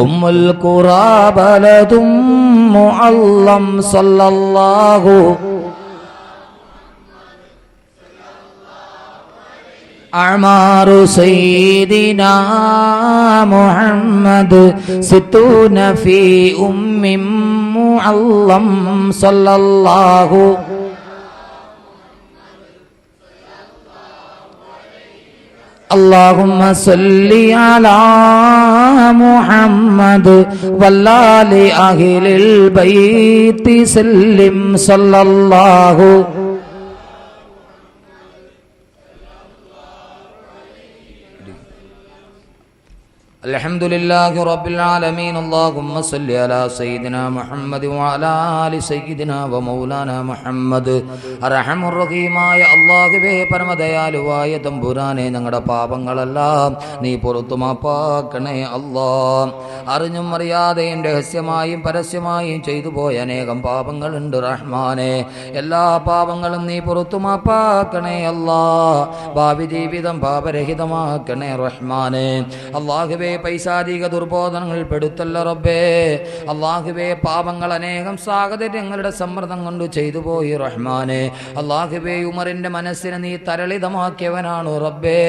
أم القرى بلد معظم صلى الله أعمار سيدنا محمد 60 في أم معظم صلى الله اللهم صل على محمد والآل أهل البيت سلم صلى الله الحمد لله رب العالمين اللهم صل على سيدنا محمد وعلى آل سيدنا ومولانا محمد അർഹമുർ റഹീമായ അല്ലാഹുവേ പരമദയാലുവായ തമ്പുരാനെ ഞങ്ങളുടെ പാപങ്ങളെല്ലാം നീ പുറത്തു മാപ്പാക്കണേ അല്ലാഹ്. അറിഞ്ഞും അറിയാതെയും രഹസ്യമായും പരസ്യമായും ചെയ്തു പോയ അനേകം പാപങ്ങളുണ്ട് റഹ്മാനെ. എല്ലാ പാപങ്ങളും നീ പുറത്തു മാപ്പാക്കണേ അല്ലാഹ്. ഭാവി ജീവിതം പാപരഹിതമാക്കണേ റഹ്മാനെ. അല്ലാഹുവേ പൈശാചിക ദുർബോധനങ്ങൾ പെടുത്തല്ല റബ്ബേ. അല്ലാഹുവേ പാപങ്ങൾ അനേകം സാഹചര്യങ്ങളുടെ സമ്മർദ്ദം കൊണ്ട് ചെയ്തു പോയി റഹ്മാനെ. അല്ലാഹുവേ ഉമറിന്റെ മനസ്സിനെ നീ തരളിതമാക്കിയവനാണ് റബ്ബേ.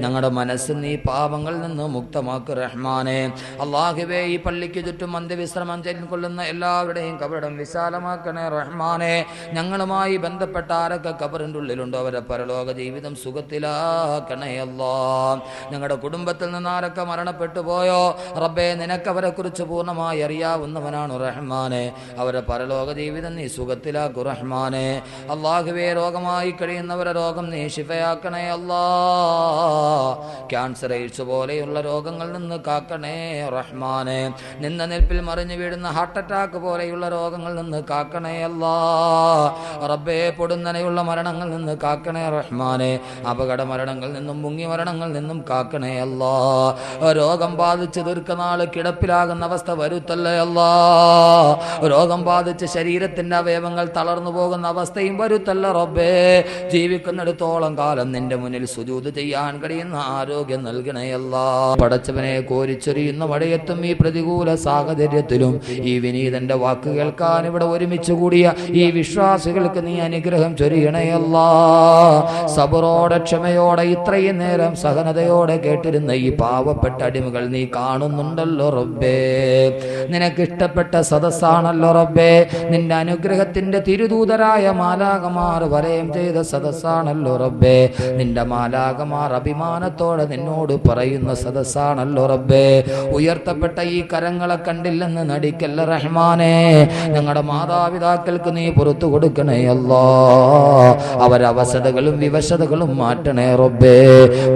ഞങ്ങളുടെ മനസ്സ് നീ പാപങ്ങളിൽ നിന്ന് മുക്തമാക്ക് റഹ്മാനെ. അല്ലാഹുവേ ഈ പള്ളിക്ക് ചുറ്റും അന്ത്യവിശ്രമം കൊള്ളുന്ന എല്ലാവരുടെയും കബറിടം വിശാലമാക്കണേ റഹ്മാനെ. ഞങ്ങളുമായി ബന്ധപ്പെട്ട ആരൊക്കെ കബറിൻ്റെ ഉള്ളിലുണ്ടോ അവരെ പരലോക ജീവിതം സുഖത്തിലാക്കണേ അല്ലാഹ്. ഞങ്ങളുടെ കുടുംബത്തിൽ നിന്ന് ആരൊക്കെ മരണപ്പെട്ടു പോയോ റബ്ബേ നിനക്കവരെ കുറിച്ച് പൂർണ്ണമായി അറിയാവുന്നവനാണ് റഹ്മാനെ. അവരെ പരലോക ജീവിതം നീ സുഖത്തിലാക്കു റഹ്മാനെ. അല്ലാഹുവേ രോഗമായി കഴിയുന്നവരെ രോഗം നീ ശിഫയാക്കണേ അല്ലാഹ്. ക്യാൻസർ എയ്ഡ്സ് പോലെയുള്ള രോഗങ്ങളിൽ നിന്ന് കാക്കണേ റഹ്മാനെ. നിന്ന നിൽപ്പിൽ മറിഞ്ഞു വീഴുന്ന ഹാർട്ട് അറ്റാക്ക് പോലെയുള്ള രോഗങ്ങളിൽ നിന്ന് കാക്കണേ അല്ലാഹ്. റബ്ബേ പൊടുന്നനെയുള്ള മരണങ്ങളിൽ നിന്ന് കാക്കണേ റഹ്മാനെ. അപകട മരണങ്ങളിൽ നിന്നും മുങ്ങി മരണങ്ങളിൽ നിന്നും കാക്കണേ അല്ലാഹ്. രോഗം ബാധിച്ച് ദീർഘനാൾ കിടപ്പിലാകുന്ന അവസ്ഥ വരുത്തല്ലേ അല്ലാഹ്. രോഗം ബാധിച്ച് ശരീരത്തിന്റെ അവയവങ്ങൾ തളർന്നു പോകുന്ന അവസ്ഥയും വരുത്തല്ല റബ്ബേ. ജീവിക്കുന്നിടത്തോളം കാലം നിന്റെ മുന്നിൽ സുജൂദ് ചെയ്യാൻ കഴിയുന്ന ആരോഗ്യം നൽകണേ അല്ലാഹ്. പടച്ചവനെ കോരിച്ചൊരിയുന്ന മഴയത്തും ഈ പ്രതികൂല സാഹചര്യത്തിലും ഈ വിനീതന്റെ വാക്ക് കേൾക്കാൻ ഇവിടെ ഒരുമിച്ച് കൂടിയ ഈ വിശ്വാസികൾക്ക് നീ അനുഗ്രഹം ചൊരിയണേ അല്ലാഹ്. സബറോടെ ക്ഷമയോടെ ഇത്രയും നേരം സഹനതയോടെ കേട്ടിരുന്ന ഈ പാവപ്പെട്ട അടിമകൾ നീ കാണുന്നുണ്ടല്ലോ റബ്ബേ. നിനക്കിഷ്ടപ്പെട്ട സദസ്സാണല്ലോ റബ്ബേ. നിന്റെ അനുഗ്രഹത്തിന്റെ തിരുദൂതരായ മാലാകമാർ വലയം ചെയ്ത സദസ്സാണല്ലോ റബ്ബേ. നിന്റെ മാലാകമാർ അഭിമാനത്തോടെ നിന്നോട് പറയുന്ന സദസ്സാണല്ലോ റബ്ബേ. ഉയർത്തപ്പെട്ട ഈ കരങ്ങളെ കണ്ടില്ലെന്ന് നടിക്കല്ല റഹ്മാനെ. ഞങ്ങളുടെ മാതാപിതാക്കൾക്ക് നീ പുറത്തു കൊടുക്കണേ അല്ലാഹ്. അവരവശതകളും വിവശതകളും മാറ്റണേ റബ്ബേ.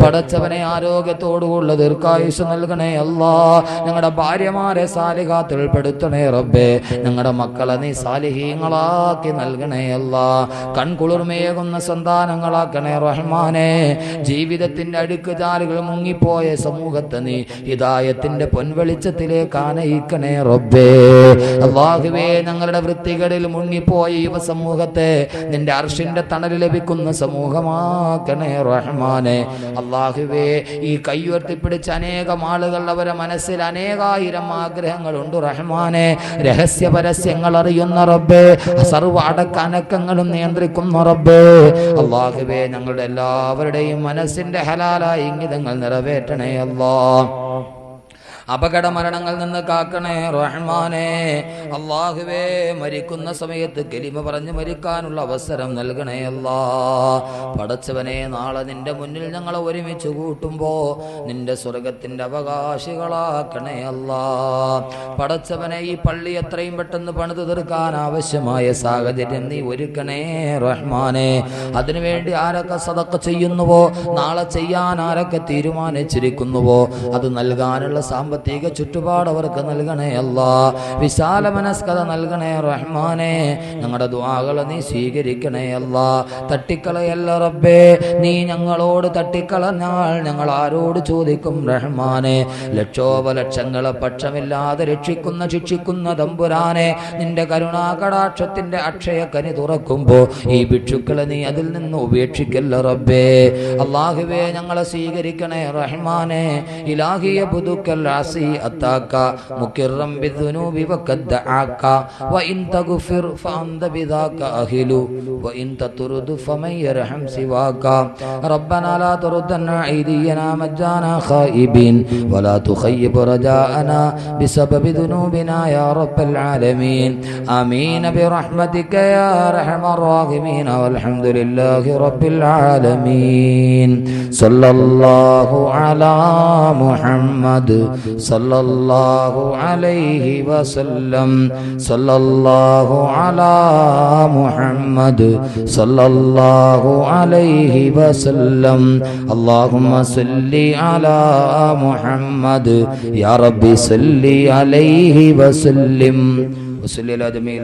പടച്ചവനെ ആരോഗ്യത്തോടുള്ള ദീർഘായുസ് നൽകണേ അല്ലാഹ്. ഞങ്ങളുടെ ഭാര്യമാരെ സാലിഹാത്തിൽ പെടുത്തണേ റബ്ബേ. ഞങ്ങളുടെ മക്കളെ നീ സാലിഹീങ്ങളാക്കി നൽകണേ അല്ലാഹ്. കൺകുളിർമയേകുന്ന സന്താനങ്ങളാക്കണേ റഹ്മാനെ. ജീവിതത്തിന്റെ അടുക്ക് ചാലുകൾ മുങ്ങിപ്പോയ സമൂഹത്തെ നീ ഹിദായത്തിന്റെ പൊൻവെളിച്ചത്തിലേക്ക് ആനയിക്കണേ റബ്ബേ. അല്ലാഹുവേ ഞങ്ങളുടെ വൃത്തികളിൽ മുങ്ങിപ്പോയ യുവ സമൂഹത്തെ നിന്റെ അർശിന്റെ തണൽ ലഭിക്കുന്ന സമൂഹമാക്കണേ റഹ്മാനെ. അല്ലാഹുവേ ഈ കൈയുയർത്തിപ്പിടിച്ച അനേകം ആളുകൾ അവരെ മനസ്സിൽ അനേകായിരം ആഗ്രഹങ്ങളുണ്ട് റഹ്മാനെ. രഹസ്യ പരസ്യങ്ങൾ അറിയുന്ന റബ്ബേ. സർവ്വ അടക്കനക്കങ്ങളും നിയന്ത്രിക്കുന്ന റബ്ബേ. അല്ലാഹുവേ ഞങ്ങളുടെ എല്ലാവരുടെയും മനസ്സിന്റെ ഹലാലായ ഇംഗിതങ്ങൾ നിറവേറ്റണേ അല്ലാഹ്. അപകട മരണങ്ങളിൽ നിന്ന് കാക്കണേ റഹ്മാനെ. അല്ലാഹുവേ മരിക്കുന്ന സമയത്ത് കലിമ പറഞ്ഞു മരിക്കാനുള്ള അവസരം നൽകണേ അല്ലാഹ്. പടച്ചവനെ നാളെ നിന്റെ മുന്നിൽ ഞങ്ങളെ ഒരുമിച്ച് കൂട്ടുമ്പോ നിന്റെ സ്വർഗത്തിന്റെ അവകാശികളാക്കണേ അല്ലാഹ്. പടച്ചവനെ ഈ പള്ളി എത്രയും പെട്ടെന്ന് പണിതു തീർക്കാൻ ആവശ്യമായ സാഹചര്യം നീ ഒരുക്കണേ റഹ്മാനെ. അതിനുവേണ്ടി ആരൊക്കെ സദഖ ചെയ്യുന്നുവോ നാളെ ചെയ്യാൻ ആരൊക്കെ തീരുമാനിച്ചിരിക്കുന്നുവോ അത് നൽകാനുള്ള സാമ്പത്തിക ചുറ്റുപാട് അവർക്ക് നൽകണേ അല്ലാഹ്. വിശാല മനസ്കത നൽകണേ റഹ്മാനെ. ഞങ്ങളുടെ ദുആകളെ നീ സ്വീകരിക്കണേ അല്ലാഹ്. തട്ടിക്കളയല്ല റബ്ബേ. നീ ഞങ്ങളോട് തട്ടിക്കളഞ്ഞാൽ ഞങ്ങൾ ആരോട് ചോദിക്കും റഹ്മാനെ. ലക്ഷോപലക്ഷങ്ങളെ പക്ഷമില്ലാതെ രക്ഷിക്കുന്ന ശിക്ഷിക്കുന്ന തമ്പുരാനെ. നിന്റെ കരുണാകടാക്ഷത്തിന്റെ അക്ഷയക്കനി തുറക്കുമ്പോ ഈ ഭിക്ഷുക്കളെ നീ അതിൽ നിന്ന് ഉപേക്ഷിക്കല്ല റബ്ബേ. അല്ലാഹുവേ ഞങ്ങളെ സ്വീകരിക്കണേ റഹ്മാനെ. ഇലാഹിയ പുതുക്കൽ العصي أتاك مكرا بالذنوب وقد دعاك وإن تغفر فأنت بذاك أهل وإن تطرد فمن يرحم سواك ربنا لا تردنا عيدينا مجانا خائبين ولا تخيب رجاءنا بسبب ذنوبنا يا رب العالمين آمين برحمتك يا أرحم الراحمين والحمد لله رب العالمين صلى الله على محمد صلى الله عليه وسلم صلى الله على محمد صلى الله عليه وسلم اللهم صل على محمد يا ربي صل عليه وسلم وصل على جميع